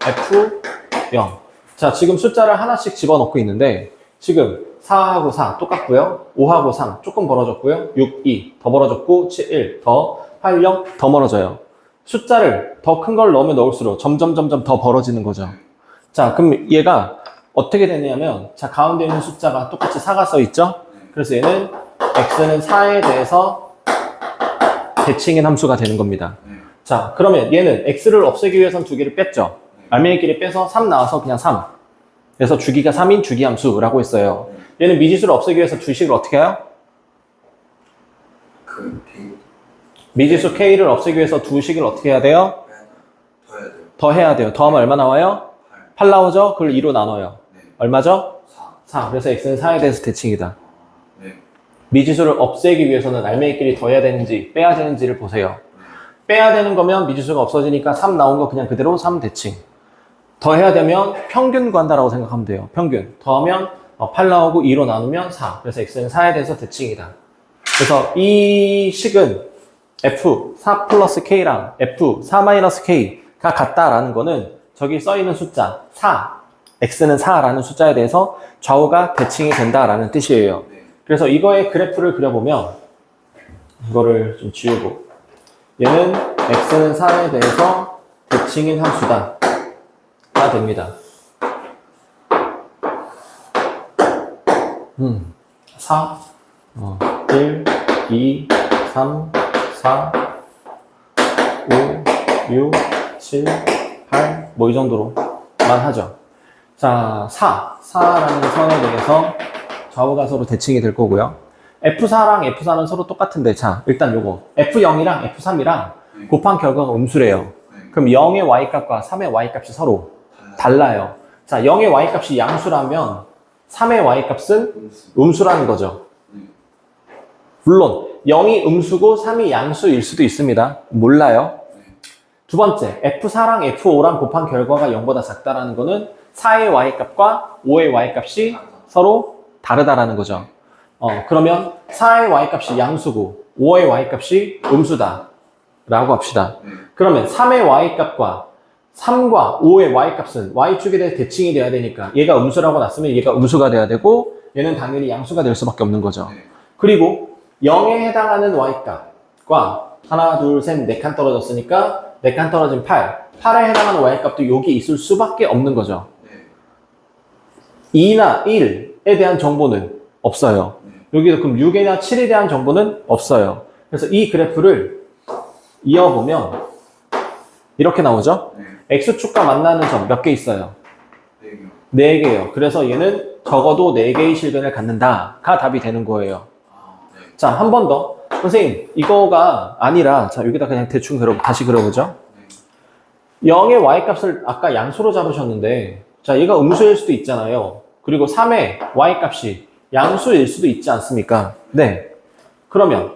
F0. 자, 지금 숫자를 하나씩 집어넣고 있는데 지금 4하고 4 똑같고요. 5하고 3 조금 벌어졌고요. 6, 2 더 벌어졌고 7, 1 더 8, 0 더 멀어져요. 숫자를 더 큰 걸 넣으면 넣을수록 점점 더 벌어지는 거죠. 자, 그럼 얘가 어떻게 되냐면 자, 가운데 있는 숫자가 똑같이 4가 써 있죠? 그래서 얘는 x는 4에 대해서 대칭인 함수가 되는 겁니다. 자, 그러면 얘는 x를 없애기 위해선 두 개를 뺐죠? 알맹이끼리 빼서 3 나와서 그냥 3. 그래서 주기가 3인 주기함수라고 했어요. 얘는 미지수를 없애기 위해서 주식을 어떻게 해요? 미지수 k를 없애기 위해서 두식을 어떻게 해야 돼요?
더 해야 돼요.
더 해야 돼요. 더하면 얼마 나와요? 8 나오죠? 그걸 2로 나눠요.
네.
얼마죠?
4.
4. 그래서 x는 4에 대해서 대칭이다.
네.
미지수를 없애기 위해서는 알맹이끼리 더해야 되는지 빼야 되는지를 보세요. 빼야 되는 거면 미지수가 없어지니까 3 나온 거 그냥 그대로 3 대칭. 더 해야 되면 평균 구한다라고 생각하면 돼요. 평균. 더하면 8 나오고 2로 나누면 4. 그래서 x는 4에 대해서 대칭이다. 그래서 이 식은 f4 플러스 k랑 f4 마이너스 k가 같다라는 거는 저기 써있는 숫자 4, x는 4라는 숫자에 대해서 좌우가 대칭이 된다라는 뜻이에요. 그래서 이거의 그래프를 그려보면 이거를 좀 지우고 얘는 x는 4에 대해서 대칭인 함수다 가 됩니다. 4, 1, 2, 3, 4, 5, 6, 7, 8, 뭐 이 정도로만 하죠. 자, 4라는 선에 대해서 좌우가 서로 대칭이 될 거고요. F4랑 F4는 서로 똑같은데, 자, 일단 요거 F0이랑 F3이랑 곱한 결과가 음수래요. 그럼 0의 y값과 3의 y값이 서로 달라요. 자, 0의 y값이 양수라면 3의 y값은 음수라는 거죠. 물론 0이 음수고 3이 양수일 수도 있습니다. 몰라요. 두 번째, F4랑 F5랑 곱한 결과가 0보다 작다라는 거는 4의 y값과 5의 y값이 서로 다르다라는 거죠. 그러면 4의 y값이 양수고 5의 y값이 음수다 라고 합시다. 그러면 3의 y값과 3과 5의 y값은 y축에 대해 대칭이 돼야 되니까 얘가 음수라고 났으면 얘가 음수가 돼야 되고 얘는 당연히 양수가 될 수밖에 없는 거죠. 그리고 0에 해당하는 y값과 하나, 둘, 셋, 4칸 떨어졌으니까 4칸 떨어진 8. 8에 해당하는 y값도 여기 있을 수밖에 없는 거죠. 2나 1에 대한 정보는 없어요. 여기도 그럼 6이나 7에 대한 정보는 없어요. 그래서 이 그래프를 이어보면 이렇게 나오죠? x축과 만나는 점 몇 개 있어요? 4개요. 그래서 얘는 적어도 4개의 실근을 갖는다가 답이 되는 거예요. 자, 한 번 더. 선생님, 이거가 아니라, 자, 여기다 그냥 대충 다시 그려보죠. 0의 y값을 아까 양수로 잡으셨는데, 자, 얘가 음수일 수도 있잖아요. 그리고 3의 y값이 양수일 수도 있지 않습니까? 네. 그러면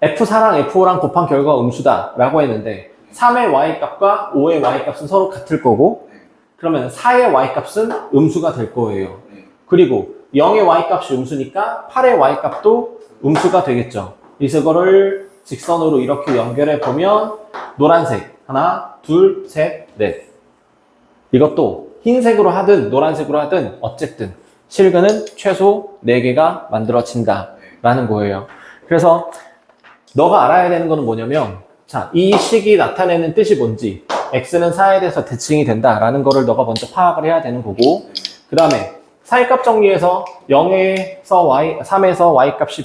F4랑 F5랑 곱한 결과가 음수다 라고 했는데 3의 y값과 5의 y값은 서로 같을 거고 그러면 4의 y값은 음수가 될 거예요. 그리고 0의 y값이 음수니까 8의 y값도 음수가 되겠죠. 그래서 이거를 직선으로 이렇게 연결해 보면 노란색 하나, 둘, 셋, 넷. 이것도 흰색으로 하든 노란색으로 하든 어쨌든 실근은 최소 4개가 만들어진다 라는 거예요. 그래서 너가 알아야 되는 거는 뭐냐면 자, 이 식이 나타내는 뜻이 뭔지 x는 4에 대해서 대칭이 된다 라는 거를 너가 먼저 파악을 해야 되는 거고 그 다음에 사이값 정리해서 0에서 y, 3에서 y값이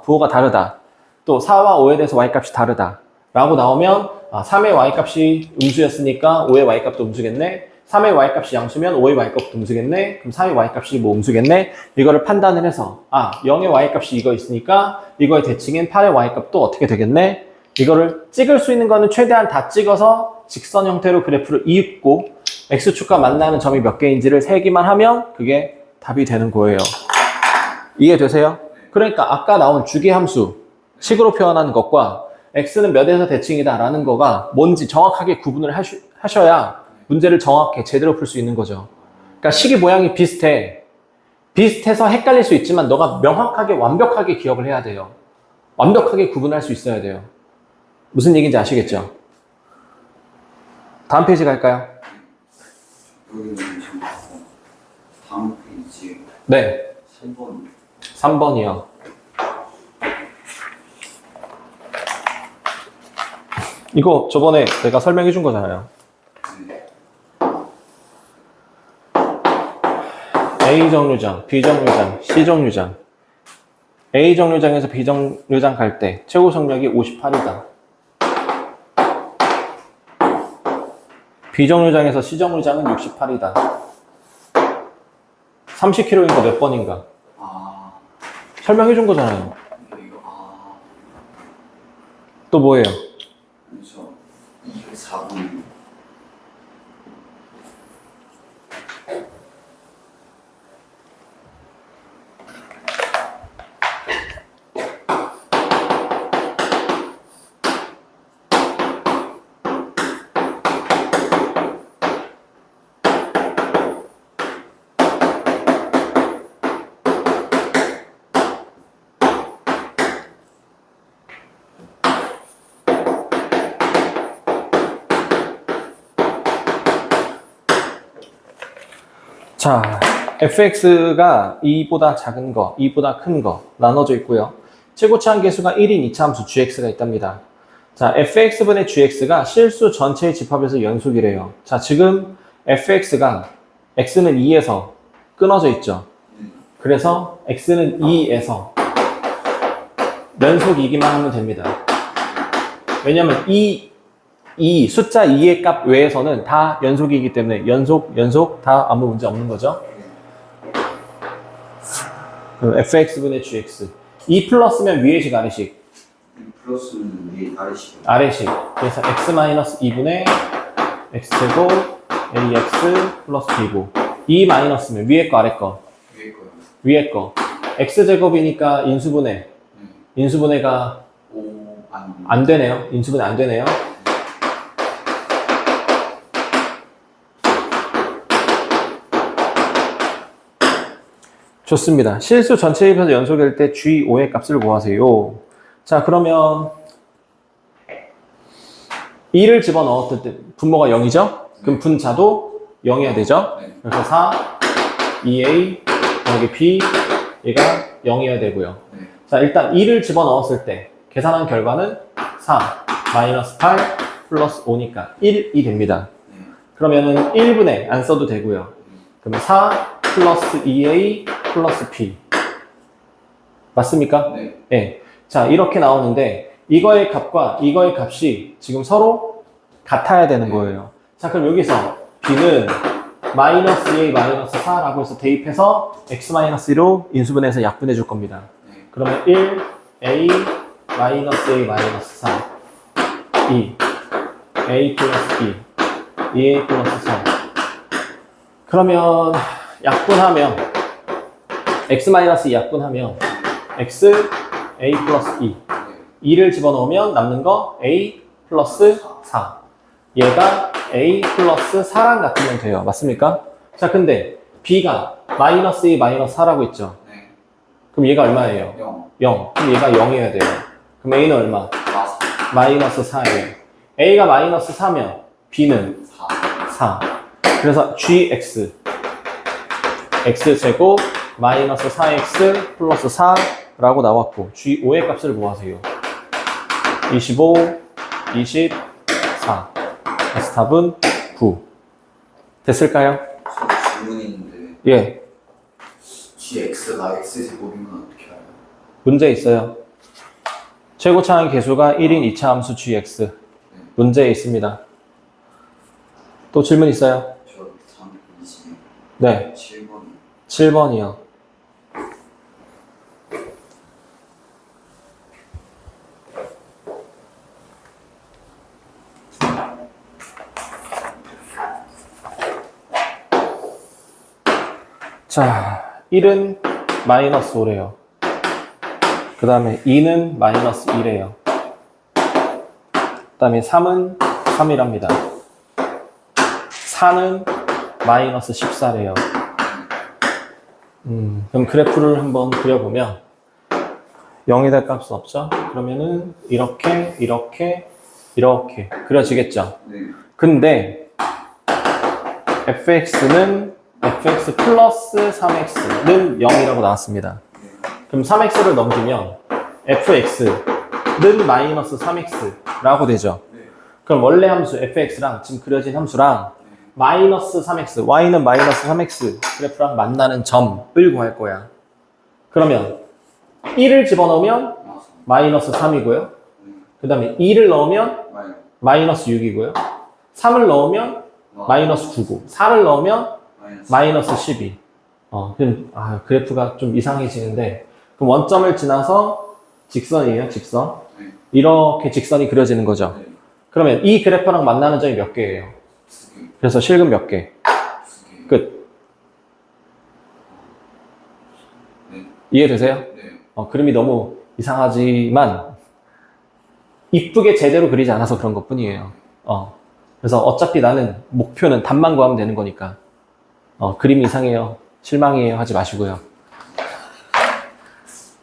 부호가 다르다. 또 4와 5에 대해서 y값이 다르다. 라고 나오면 3의 y값이 음수였으니까 5의 y값도 음수겠네. 3의 y값이 양수면 5의 y값도 음수겠네. 그럼 4의 y값이 뭐 음수겠네. 이거를 판단을 해서 0의 y값이 이거 있으니까 이거의 대칭인 8의 y값도 어떻게 되겠네. 이거를 찍을 수 있는 거는 최대한 다 찍어서 직선 형태로 그래프를 이윽고 x축과 만나는 점이 몇 개인지를 세기만 하면 그게 답이 되는 거예요. 이해되세요? 그러니까 아까 나온 주기함수 식으로 표현하는 것과 x는 몇에서 대칭이다 라는 거가 뭔지 정확하게 구분을 하셔야 문제를 정확히 제대로 풀 수 있는 거죠. 그러니까 식의 모양이 비슷해서 헷갈릴 수 있지만 너가 명확하게 완벽하게 기억을 해야 돼요. 완벽하게 구분할 수 있어야 돼요. 무슨 얘기인지 아시겠죠? 다음 페이지 갈까요?
여기는 지금 다음 페이지
네,
3번
3번이요. 이거 저번에 내가 설명해 준 거잖아요. A 정류장, B 정류장, C 정류장. A 정류장에서 B 정류장 갈 때 최고 속력이 58이다. B 정류장에서 C 정류장은 68이다. 30km인 거 몇 번인가?
아
설명해 준 거잖아요.
이거
또 뭐예요?
그렇죠 204번
자, fx가 2보다 작은 거, 2보다 큰 거 나눠져 있고요. 최고차항 계수가 1인 이차함수 gx가 있답니다. 자, fx분의 gx가 실수 전체의 집합에서 연속이래요. 자, 지금 fx가 x는 2에서 끊어져 있죠. 그래서 x는 2에서 연속이기만 하면 됩니다. 왜냐면 이 숫자 2의 값 외에서는 다 연속이기 때문에 연속 다 아무 문제 없는 거죠. fx분의 gx 2 플러스면 위의식 아래식
플러스는 위에 아래식
아래식 그래서 x-2분의 x제곱 ax 플러스 b고 2 마이너스면 위에 거 아래 거
위에 거요
위에 거 x제곱이니까 인수분해가
5
안 되네요. 인수분해 안 되네요. 좋습니다. 실수 전체 입에서 연속일 때 G5의 값을 구하세요. 자, 그러면 2를 집어넣었을 때 분모가 0이죠? 그럼 분자도 0이어야 되죠?
네.
그래서 4, 2A, 더하기 B, 얘가 0이어야 되고요.
네.
자, 일단 2를 집어넣었을 때 계산한 결과는 4, 마이너스 8, 플러스 5니까 1이 됩니다.
네.
그러면은 1분의 안 써도 되고요. 그러면 4 플러스 2A 플러스 P. 맞습니까?
네.
네. 자, 이렇게 나오는데 이거의 값과 이거의 값이 지금 서로 같아야 되는 거예요. 자, 그럼 여기서 B는 마이너스 2A 마이너스 4라고 해서 대입해서 x-1로 인수분해해서 약분해 줄 겁니다.
네.
그러면 1A 마이너스 A 마이너스 4 2 A 플러스 2 2A 플러스 3 그러면 약분하면 x-2 약분하면 x a 플러스 2 2를 집어넣으면 남는 거 a 플러스 4 얘가 a 플러스 4랑 같으면 돼요. 맞습니까? 자, 근데 b가 마이너스 2 마이너스 4라고 있죠.
네.
그럼 얘가 얼마예요?
0
0. 그럼 얘가 0이어야 돼요. 그럼 a는 얼마?
4
마이너스 4예요. a가 마이너스 4면 b는 4. 그래서 gx x제곱 마이너스 4x 플러스 4라고 나왔고 G5의 값을 구하세요. 25, 24 그래서 답은 9 됐을까요?
질문이 있는데
예,
gx가 x제곱인 건 어떻게 알아요?
문제 있어요. 최고차항 계수가 1인 2차 함수 gx 문제에 있습니다. 또 질문 있어요?
저 320.
네,
7번
7번이요. 자, 1은 마이너스 5래요. 그 다음에 2는 마이너스 1이에요. 그 다음에 3은 3이랍니다. 4는 마이너스 14래요. 그럼 그래프를 한번 그려보면 0이 될 값은 없죠? 그러면은 이렇게 그려지겠죠?
네.
근데 fx는 fx 플러스 3x는 0이라고 나왔습니다. 그럼 3x를 넘기면 fx는 마이너스 3x라고 되죠.
네.
그럼 원래 함수 fx랑 지금 그려진 함수랑 마이너스 3x, y는 마이너스 3x 그래프랑 만나는 점을 구할 거야. 그러면 1을 집어넣으면 마이너스 3이고요. 그 다음에 2를 넣으면 마이너스 6이고요. 3을 넣으면 마이너스 9고 4를 넣으면 마이너스 12. 그럼 그래프가 좀 이상해지는데 그럼 원점을 지나서 직선이에요, 직선. 이렇게 직선이 그려지는 거죠. 그러면 이 그래프랑 만나는 점이 몇 개예요? 그래서 실근 몇 개? 끝. 이해되세요? 그림이 너무 이상하지만 이쁘게 제대로 그리지 않아서 그런 것 뿐이에요. 그래서 어차피 나는 목표는 답만 구하면 되는 거니까 그림이 이상해요, 실망이에요 하지 마시고요.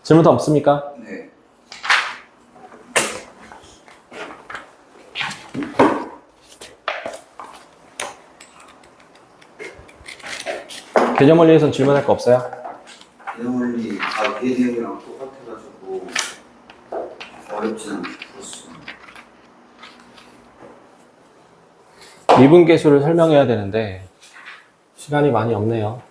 질문 더 없습니까?
네.
개념 원리에선 질문할 거 없어요?
개념 원리 다 개념이랑 똑같아가지고 어렵지 않게 풀었어요.
미분계수를 설명해야 되는데 시간이 많이 없네요.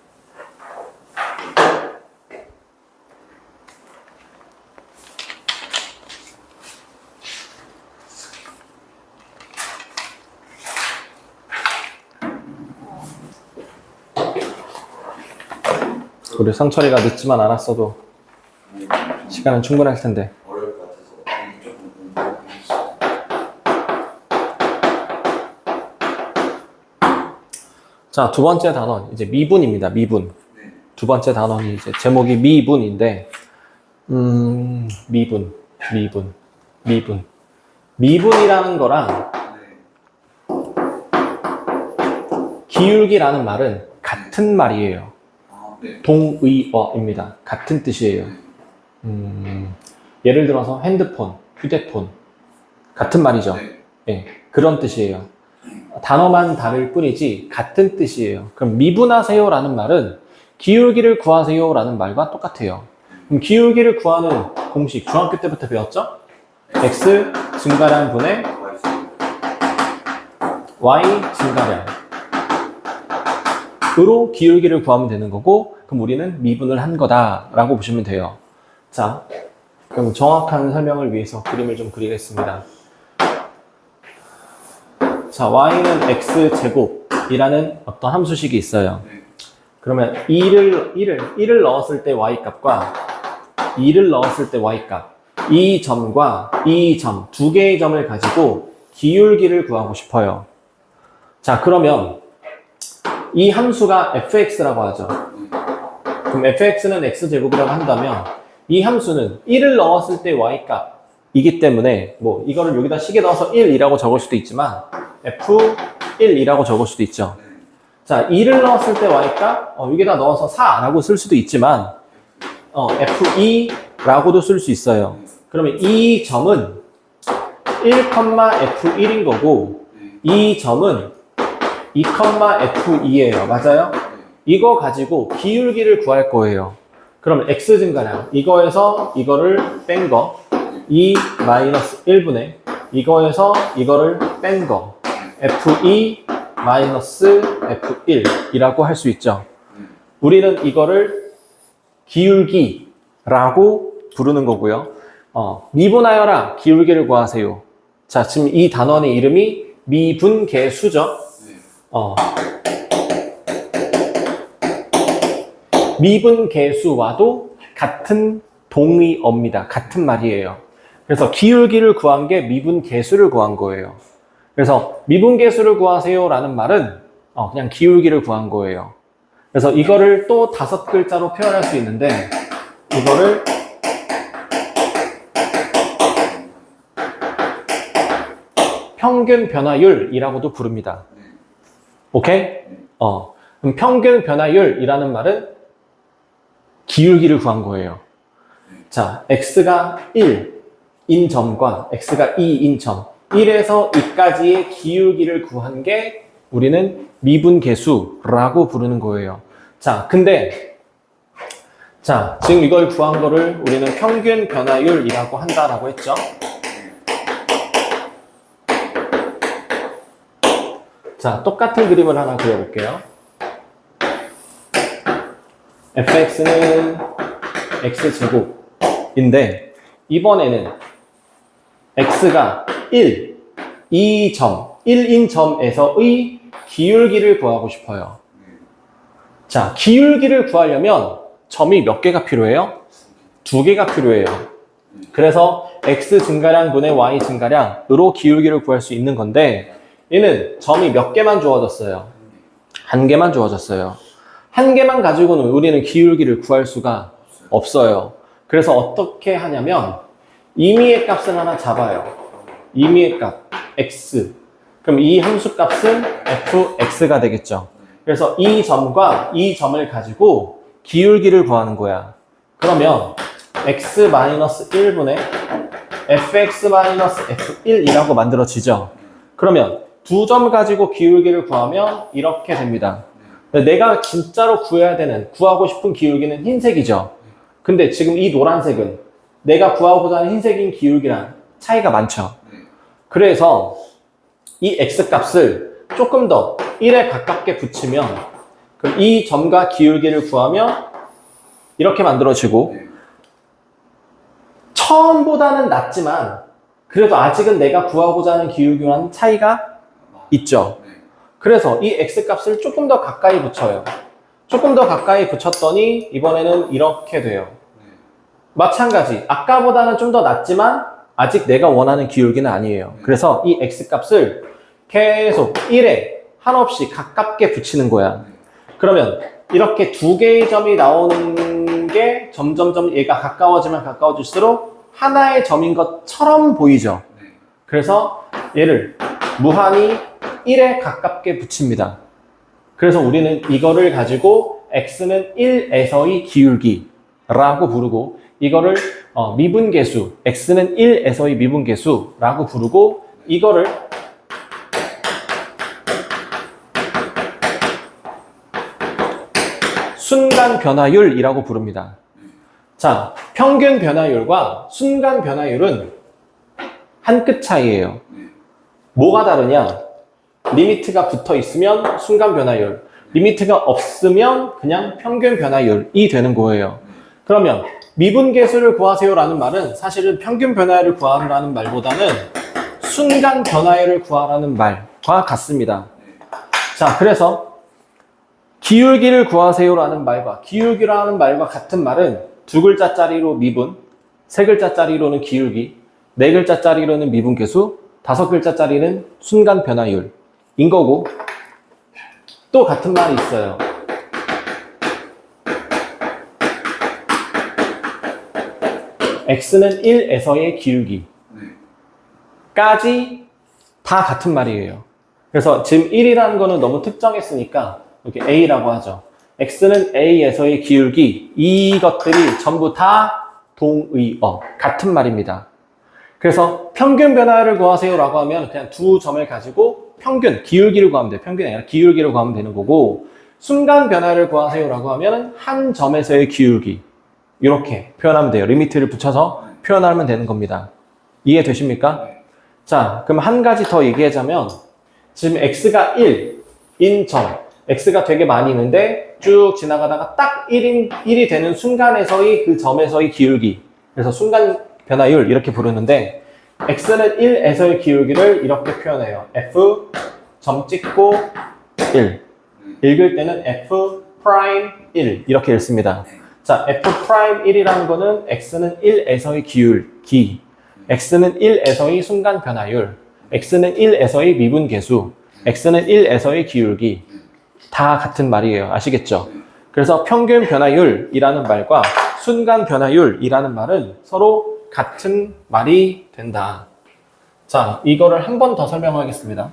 우리 상철이가 늦지만 않았어도 시간은 충분할 텐데.
어려울 것 같아서 조금 공부했어요.
자, 두 번째 단원 이제 미분입니다. 미분.
네.
두 번째 단원이 이제 제목이 미분인데 미분이라는 거랑 기울기라는 말은 같은 말이에요.
네.
동의어입니다. 같은 뜻이에요. 예를 들어서 핸드폰, 휴대폰 같은 말이죠. 네, 그런 뜻이에요. 단어만 다를 뿐이지 같은 뜻이에요. 그럼 미분하세요라는 말은 기울기를 구하세요라는 말과 똑같아요. 그럼 기울기를 구하는 공식 중학교 때부터 배웠죠? x 증가량 분의 y 증가량으로 기울기를 구하면 되는 거고, 그럼 우리는 미분을 한 거다라고 보시면 돼요. 자, 그럼 정확한 설명을 위해서 그림을 좀 그리겠습니다. 자, y는 x제곱이라는 어떤 함수식이 있어요. 그러면 1을 넣었을 때 y값과 2를 넣었을 때 y값, 이 점과 이 점, 두 개의 점을 가지고 기울기를 구하고 싶어요. 자, 그러면 이 함수가 fx라고 하죠. 그럼 fx는 x제곱이라고 한다면 이 함수는 1을 넣었을 때 y값이기 때문에 뭐 이거를 여기다 식에 넣어서 1이라고 적을 수도 있지만 f1이라고 적을 수도 있죠. 자, 2를 넣었을 때 y값 여기다 넣어서 4라고 쓸 수도 있지만 f2라고도 쓸 수 있어요. 그러면 이 점은 1,f1인 거고 이 점은 2,f2예요. 맞아요? 이거 가지고 기울기를 구할 거예요. 그러면 x 증가량, 이거에서 이거를 뺀 거, 2-1분의 이거에서 이거를 뺀 거, f2 마이너스 f1이라고 할 수 있죠. 우리는 이거를 기울기라고 부르는 거고요. 미분하여라, 기울기를 구하세요. 자, 지금 이 단원의 이름이 미분계수죠. 미분계수와도 같은 동의어입니다. 같은 말이에요. 그래서 기울기를 구한 게 미분계수를 구한 거예요. 그래서 미분계수를 구하세요 라는 말은 그냥 기울기를 구한 거예요. 그래서 이거를 또 5글자로 표현할 수 있는데 이거를 평균 변화율이라고도 부릅니다. 오케이? 그럼 평균 변화율이라는 말은 기울기를 구한 거예요. 자, x가 1인 점과 x가 2인 점. 1에서 2까지의 기울기를 구한 게 우리는 미분계수라고 부르는 거예요. 자, 근데 자, 지금 이걸 구한 거를 우리는 평균 변화율이라고 한다라고 했죠. 자, 똑같은 그림을 하나 그려볼게요. fx는 x제곱인데 이번에는 x가 1, 2점, 1인 점에서의 기울기를 구하고 싶어요. 자, 기울기를 구하려면 점이 몇 개가 필요해요? 2개가 필요해요. 그래서 x 증가량 분의 y 증가량으로 기울기를 구할 수 있는 건데 얘는 점이 몇 개만 주어졌어요? 1개만 주어졌어요. 1개만 가지고는 우리는 기울기를 구할 수가 없어요. 그래서 어떻게 하냐면 임의의 값을 하나 잡아요. 임의의 값 x. 그럼 이 함수 값은 fx가 되겠죠. 그래서 이 점과 이 점을 가지고 기울기를 구하는 거야. 그러면 x-1분의 fx-f1이라고 만들어지죠. 그러면 두 점 가지고 기울기를 구하면 이렇게 됩니다. 내가 진짜로 구하고 싶은 기울기는 흰색이죠. 근데 지금 이 노란색은 내가 구하고자 하는 흰색인 기울기랑 차이가 많죠. 그래서 이 x값을 조금 더 1에 가깝게 붙이면 그럼 이 점과 기울기를 구하면 이렇게 만들어지고 처음보다는 낮지만 그래도 아직은 내가 구하고자 하는 기울기와는 차이가 있죠. 그래서 이 x값을 조금 더 가까이 붙여요. 조금 더 가까이 붙였더니 이번에는 이렇게 돼요. 마찬가지 아까보다는 좀 더 낮지만 아직 내가 원하는 기울기는 아니에요. 그래서 이 x값을 계속 1에 한없이 가깝게 붙이는 거야. 그러면 이렇게 2개의 점이 나오는 게 점점점 얘가 가까워지면 가까워질수록 하나의 점인 것처럼 보이죠. 그래서 얘를 무한히 1에 가깝게 붙입니다. 그래서 우리는 이거를 가지고 x는 1에서의 기울기라고 부르고 이거를 미분계수, x는 1에서의 미분계수라고 부르고 이거를 순간 변화율이라고 부릅니다. 자, 평균 변화율과 순간 변화율은 한 끗 차이예요. 뭐가 다르냐? 리미트가 붙어 있으면 순간 변화율, 리미트가 없으면 그냥 평균 변화율이 되는 거예요. 그러면 미분계수를 구하세요라는 말은 사실은 평균 변화율을 구하라는 말보다는 순간 변화율을 구하라는 말과 같습니다. 자, 그래서 기울기를 구하세요라는 말과 기울기라는 말과 같은 말은 2글자짜리로 미분, 3글자짜리로는 기울기, 4글자짜리로는 미분계수, 5글자짜리는 순간 변화율인 거고 또 같은 말이 있어요. x는 1에서의 기울기까지 다 같은 말이에요. 그래서 지금 1이라는 거는 너무 특정했으니까 이렇게 a라고 하죠. x는 a에서의 기울기, 이것들이 전부 다 동의어, 같은 말입니다. 그래서 평균 변화를 구하세요라고 하면 그냥 두 점을 가지고 평균, 기울기를 구하면 돼요. 평균이 아니라 기울기를 구하면 되는 거고 순간 변화를 구하세요라고 하면 한 점에서의 기울기 이렇게 표현하면 돼요. 리미트를 붙여서 표현하면 되는 겁니다. 이해되십니까? 자, 그럼 한 가지 더 얘기하자면 지금 x가 1인 점, x가 되게 많이 있는데 쭉 지나가다가 딱 1이 되는 순간에서의 그 점에서의 기울기, 그래서 순간 변화율 이렇게 부르는데 x는 1에서의 기울기를 이렇게 표현해요. f 점 찍고 1 읽을 때는 f 프라임 1 이렇게 읽습니다. 자, f'1이라는 거는 x는 1에서의 기울기, x는 1에서의 순간 변화율, x는 1에서의 미분계수, x는 1에서의 기울기 다 같은 말이에요. 아시겠죠? 그래서 평균 변화율이라는 말과 순간 변화율이라는 말은 서로 같은 말이 된다. 자, 이거를 한 번 더 설명하겠습니다.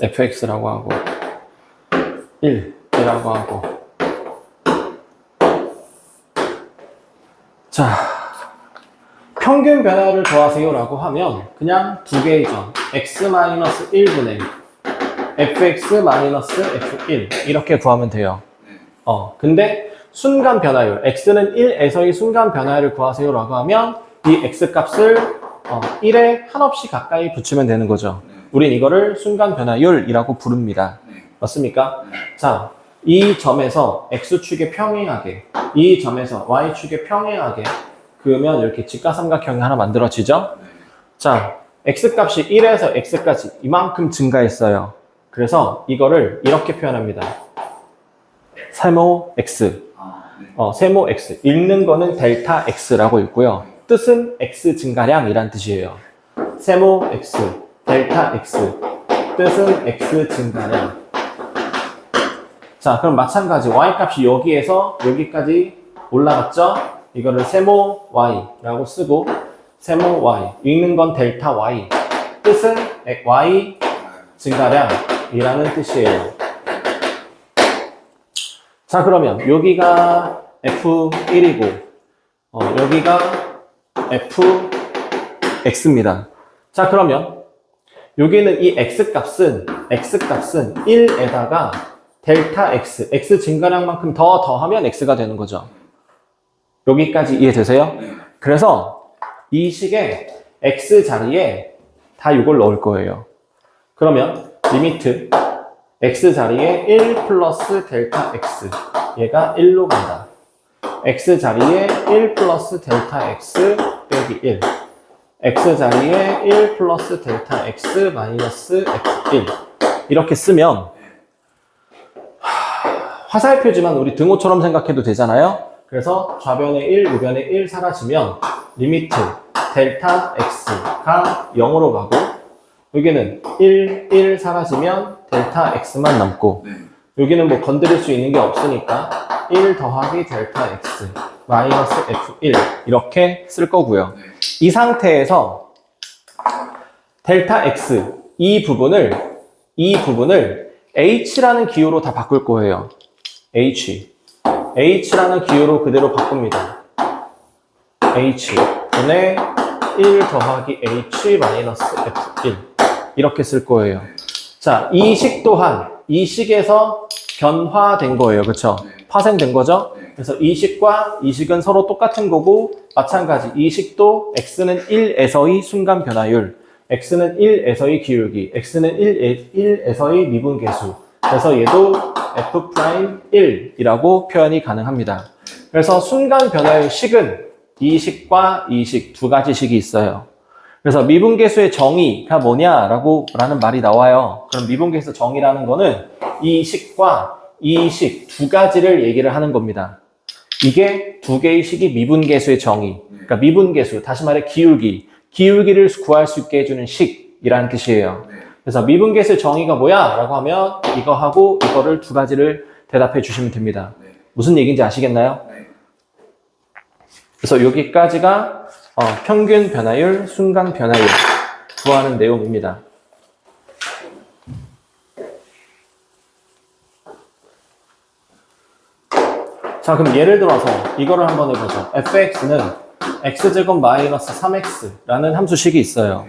fx라고 하고 1이라고 하고. 자, 평균 변화를 구하세요 라고 하면 그냥 두 개의 점 x-1분의 fx-f1 이렇게 구하면 돼요. 근데 순간 변화율 x는 1에서의 순간 변화율을 구하세요 라고 하면 이 x 값을 1에 한없이 가까이 붙이면 되는 거죠. 우린 이거를 순간 변화율이라고 부릅니다. 맞습니까? 자, 이 점에서 x축에 평행하게, 이 점에서 y축에 평행하게 그으면 이렇게 직각삼각형이 하나 만들어지죠? 자, x값이 1에서 x까지 이만큼 증가했어요. 그래서 이거를 이렇게 표현합니다. 세모 x. 세모 x. 읽는 거는 델타 x라고 읽고요. 뜻은 x 증가량이란 뜻이에요. 세모 x, 델타 x. 뜻은 x 증가량. 자, 그럼 마찬가지 y값이 여기에서 여기까지 올라갔죠? 이거를 세모 y라고 쓰고 세모 y. 읽는 건 델타 y. 뜻은 y 증가량이라는 뜻이에요. 자, 그러면 여기가 f1이고 여기가 fx입니다. 자, 그러면 여기는 이 x값은 1에다가 델타 x 증가량만큼 더 더하면 x가 되는 거죠. 여기까지 이해되세요? 그래서 이 식에 x 자리에 다 이걸 넣을 거예요. 그러면 리미트 x 자리에 1 플러스 델타 x 얘가 1로 간다. x 자리에 1 플러스 델타 x 빼기 1 x 자리에 1 플러스 델타 x 마이너스 f1 이렇게 쓰면 화살표지만 우리 등호처럼 생각해도 되잖아요. 그래서 좌변에 1, 우변에 1 사라지면 리미트 델타 x가 0으로 가고 여기는 1 사라지면 델타 x만 남고 여기는 뭐 건드릴 수 있는 게 없으니까 1 더하기 델타 x 마이너스 f1 이렇게 쓸 거고요. 이 상태에서 델타 x 이 부분을 h라는 기호로 다 바꿀 거예요. h라는 기호로 그대로 바꿉니다. h 분의 1 더하기 h 마이너스 f1 이렇게 쓸 거예요. 자, 이 식 또한 이 식에서 변화된 거예요. 그렇죠? 파생된 거죠? 그래서 이 식과 이 식은 서로 똑같은 거고 마찬가지 이 식도 x는 1에서의 순간 변화율, x는 1에서의 기울기, x는 1에서의 미분계수. 그래서 얘도 f'1이라고 표현이 가능합니다. 그래서 순간 변화율 식은 이 식과 이 식 두 가지 식이 있어요. 그래서 미분계수의 정의가 뭐냐라는 말이 나와요. 그럼 미분계수 정의라는 거는 이 식과 이 식 두 가지를 얘기를 하는 겁니다. 이게 두 개의 식이 미분계수의 정의. 그러니까 미분계수, 다시 말해 기울기를 구할 수 있게 해주는 식이라는 뜻이에요. 그래서 미분계수의 정의가 뭐야? 라고 하면 이거하고 이거를 두 가지를 대답해 주시면 됩니다. 무슨 얘기인지 아시겠나요? 그래서 여기까지가 평균 변화율, 순간 변화율 구하는 내용입니다. 자, 그럼 예를 들어서 이거를 한번 해보죠. fx는 x제곱 마이너스 3x라는 함수식이 있어요.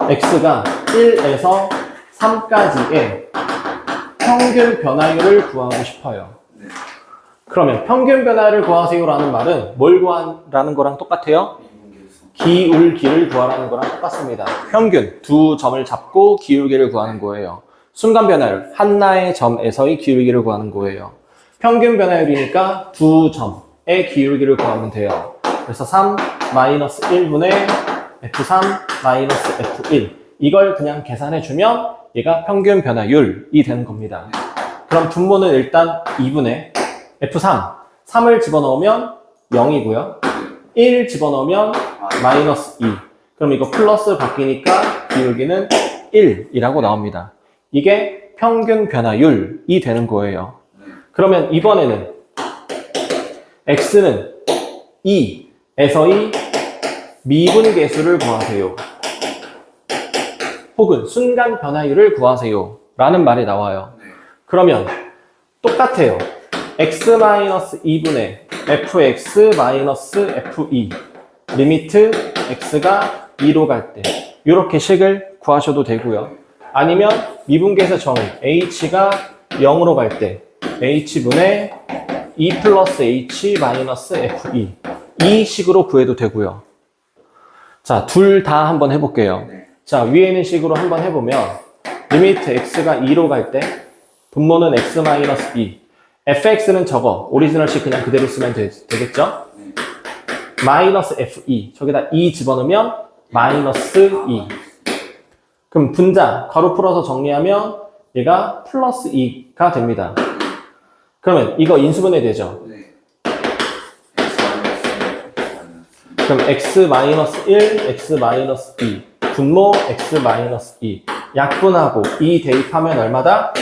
x가 1에서 3까지의 평균 변화율을 구하고 싶어요. 그러면 평균 변화율을 구하세요라는 말은 뭘 구하라는 거랑 똑같아요? 기울기를 구하라는 거랑 똑같습니다. 평균, 두 점을 잡고 기울기를 구하는 거예요. 순간 변화율, 하나의 점에서의 기울기를 구하는 거예요. 평균 변화율이니까 두 점의 기울기를 구하면 돼요. 그래서 3 마이너스 1분의 f3 마이너스 f1 이걸 그냥 계산해주면 얘가 평균 변화율이 되는 겁니다. 그럼 분모는 일단 2분의 f3 3을 집어넣으면 0이고요 1 집어넣으면 마이너스 2 그럼 이거 플러스 바뀌니까 기울기는 1이라고 나옵니다. 이게 평균 변화율이 되는 거예요. 그러면 이번에는 x는 2에서의 미분계수를 구하세요. 혹은 순간 변화율을 구하세요 라는 말이 나와요.
네.
그러면 똑같아요. x-2분의 fx-fe 리미트 x가 2로 갈 때 이렇게 식을 구하셔도 되고요. 아니면 미분계에서 정의 h가 0으로 갈 때 h분의 2 플러스 h 마이너스 fe 이 식으로 구해도 되고요. 자, 둘 다 한번 해볼게요.
네.
자, 위에 있는 식으로 한번 해보면 리미트 x가 2로 갈 때 분모는 x-2 fx는 저거 오리지널 식 그냥 그대로 쓰면 되겠죠?
네.
마이너스 fe 저기다 2 집어넣으면 마이너스 2 그럼 분자 괄호 풀어서 정리하면 얘가 플러스 2가 됩니다. 그러면 이거 인수분해 되죠?
네.
그럼 x-1, x-2 분모 x-2 약분하고 2 대입하면 얼마다?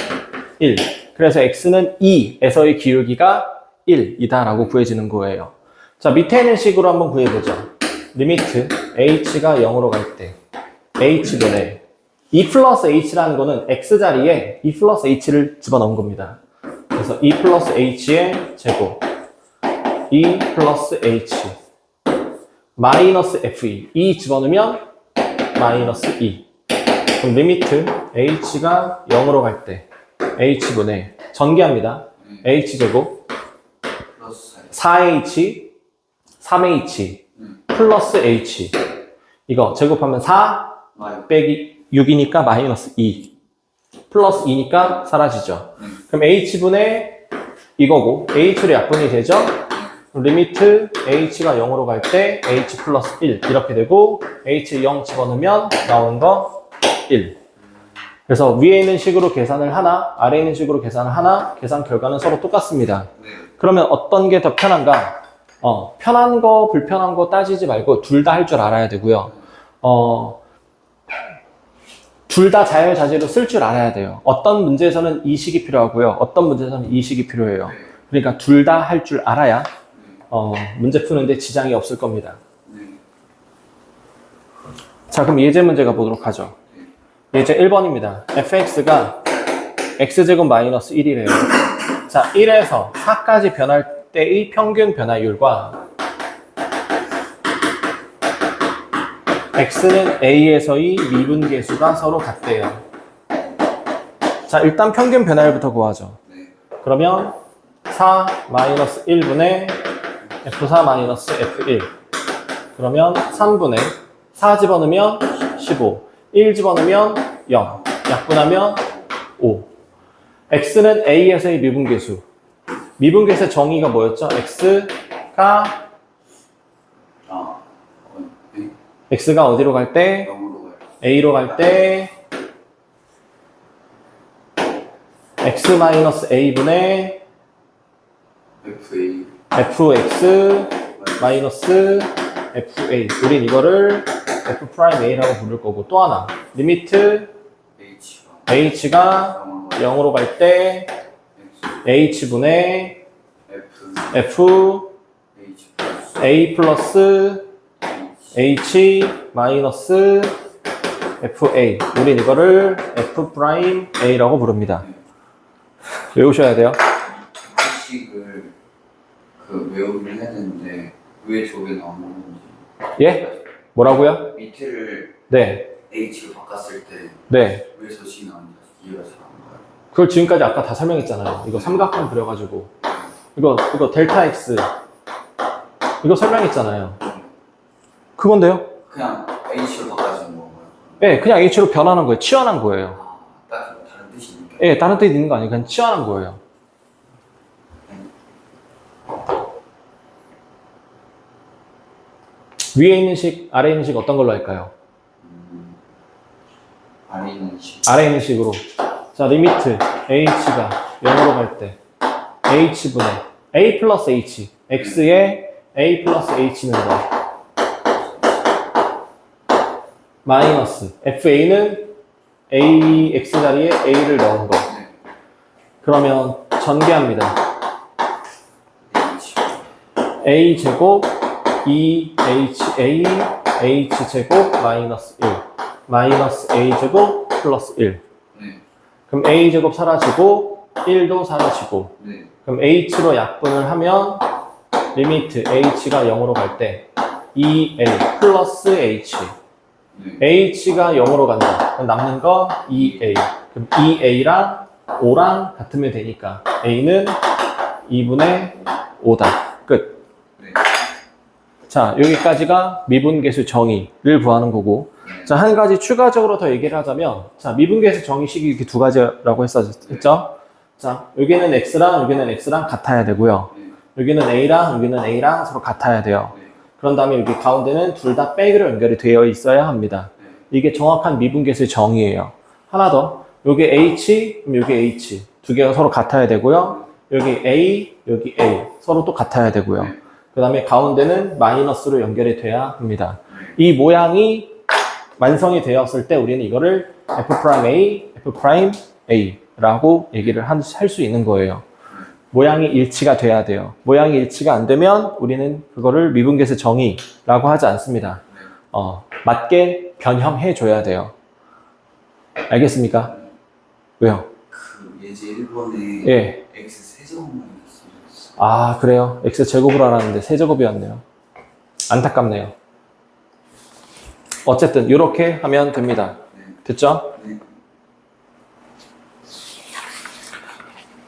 1. 그래서 x는 2에서의 기울기가 1이다 라고 구해지는 거예요. 자, 밑에 있는 식으로 한번 구해보죠. 리미트 h가 0으로 갈 때 h분의 2 플러스 h라는 거는 x 자리에 2 플러스 h를 집어넣은 겁니다. 그래서 2 플러스 h의 제곱 2 플러스 h 마이너스 fe 2 집어넣으면 마이너스 2 그럼 리미트 h가 0으로 갈 때 h분의 전개합니다. h제곱
플러스
4h 3h 플러스 h 이거 제곱하면 4
마이
빼기 6이니까 마이너스 2 플러스 2니까 사라지죠. 그럼 h분의 이거고 h로 약분이 되죠. 리미트 h가 0으로 갈 때 h 플러스 1 이렇게 되고 h 0 집어넣으면 나오는 거 1. 그래서 위에 있는 식으로 계산을 하나 아래에 있는 식으로 계산을 하나 계산 결과는 서로 똑같습니다.
네.
그러면 어떤 게 더 편한가? 편한 거 불편한 거 따지지 말고 둘 다 할 줄 알아야 되고요. 둘 다 자유자재로 쓸 줄 알아야 돼요. 어떤 문제에서는 이 식이 필요하고요. 어떤 문제에서는 이 식이 필요해요. 그러니까 둘 다 할 줄 알아야 문제 푸는데 지장이 없을 겁니다.
네.
자, 그럼 예제 문제 가보도록 하죠. 예제 1번입니다. fx가 x제곱 마이너스 1이래요. 자, 1에서 4까지 변할 때의 평균 변화율과 x는 a에서의 미분계수가 서로 같대요. 자, 일단 평균 변화율부터 구하죠.
네.
그러면 4 마이너스 1분의 f4 마이너스 f1 그러면 3분의 4 집어넣으면 15 1 집어넣으면 0 약분하면 5 x는 a에서의 미분계수 미분계수의 정의가 뭐였죠? x가
네.
x가 어디로 갈 때?
0으로 가요.
a로 갈 때 x-a분의
FA
fx 마이너스 fa 우린 이거를 f'a라고 부를 거고 또 하나 리미트
H가
h가 0으로 갈 때 h분의
F
f
H 플러스
a 플러스 h 마이너스 fa 우린 이거를 f'a라고 부릅니다. 외우셔야 돼요.
식을 외우긴 했는데 왜 저게 나오는 건지
예? 뭐라고요?
밑에를
네.
H로 바꿨을 때
네.
왜 저식이 나오는지 이해가 잘 안 가요.
그걸 지금까지 아까 다 설명했잖아요. 이거 삼각형 그려가지고 이거 델타 x 이거 설명했잖아요. 그건데요?
그냥 H로 바꿔주는 건가요?
예, 그냥 h로 변하는 거예요. 치환한 거예요.
다른 뜻이니까.
예, 다른 뜻 있는 거 아니에요. 그냥 치환한 거예요. 위에 있는 식, 아래에 있는 식 어떤 걸로 할까요?
아래 있는 식.
아래에 있는 식으로. 자, 리미트 h가 0으로 갈 때 h분의 a 플러스 h x에 a 플러스 h는 거 마이너스 fa는 a x 자리에 a를 넣은 거
네.
그러면 전개합니다.
H
a 제곱 2ha h 제곱 마이너스 1 마이너스 a제곱 플러스 1.
네.
그럼 a제곱 사라지고 1도 사라지고
네.
그럼 h로 약분을 하면 리미트 h가 0으로 갈 때 2a 플러스 h
네.
h가 0으로 간다. 그럼 남는 거 2a. 그럼 2a랑 5랑 같으면 되니까 a는 2분의 5다. 끝.
네.
자, 여기까지가 미분계수 정의를 구하는 거고. 자, 한 가지 추가적으로 더 얘기를 하자면, 자, 미분계수 정의식이 이렇게 두 가지라고 했죠? 자, 여기는 x랑 같아야 되고요.
네.
여기는 A랑 서로 같아야 돼요.
네.
그런 다음에 여기 가운데는 둘 다 빼기로 연결이 되어 있어야 합니다.
네.
이게 정확한 미분계수의 정의예요. 하나 더. 여기 H, 그럼 여기 H. 두 개가 서로 같아야 되고요. 여기 A, 여기 A. 서로 또 같아야 되고요.
네.
그 다음에 가운데는 마이너스로 연결이 돼야 합니다.
네.
이 모양이 완성이 되었을 때 우리는 이거를 F'A, F'A라고 얘기를 할 수 있는 거예요. 모양이 일치가 돼야 돼요. 모양이 일치가 안 되면 우리는 그거를 미분계수 정의라고 하지 않습니다. 맞게 변형해 줘야 돼요. 알겠습니까? 왜요?
그 예제 1번에
예.
x 세제곱만 있었어요.
아, 그래요? x 제곱으로 알았는데 세제곱이었네요. 안타깝네요. 어쨌든 이렇게 하면 됩니다.
네.
됐죠?
네.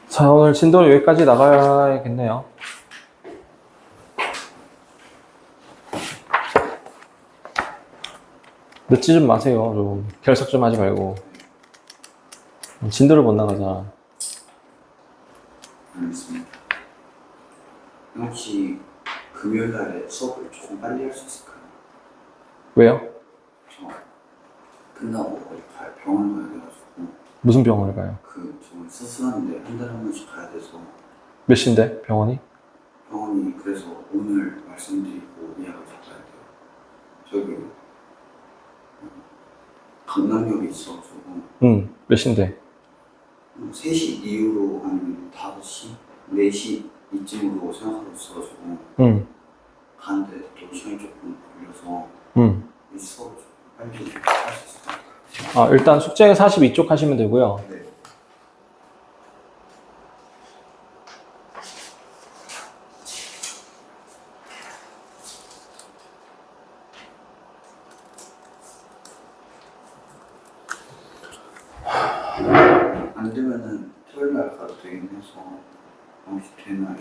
자, 오늘 진도는 여기까지 나가야겠네요. 늦지 좀 마세요. 좀 결석 좀 하지 말고. 진도를 못 나가잖아.
알겠습니다. 혹시 금요일 날에 수업을 조금 빨리 할 수 있을까요?
왜요?
저 끝나고 어디 병원 가야 돼가지고
무슨 병원을 가요?
저 수술하는데 한 달에 한 번씩 가야 돼서
몇 시인데 병원이?
병원이 그래서 오늘 말씀드리고 예약을 잡아야 돼요. 저기 강남역에 있어가지고
몇 시인데?
3시 이후로 아니면 5시, 4시 이쯤으로 생각하고 있어가지고 가는데 또 시간이 조금 걸려서 이 수업을 좀 빨리 할 수 있을까요?
일단 숙제 42쪽 하시면 되고요.
네. 안 되면은 토요일 날 가도 되긴 해서 혹시 되나요?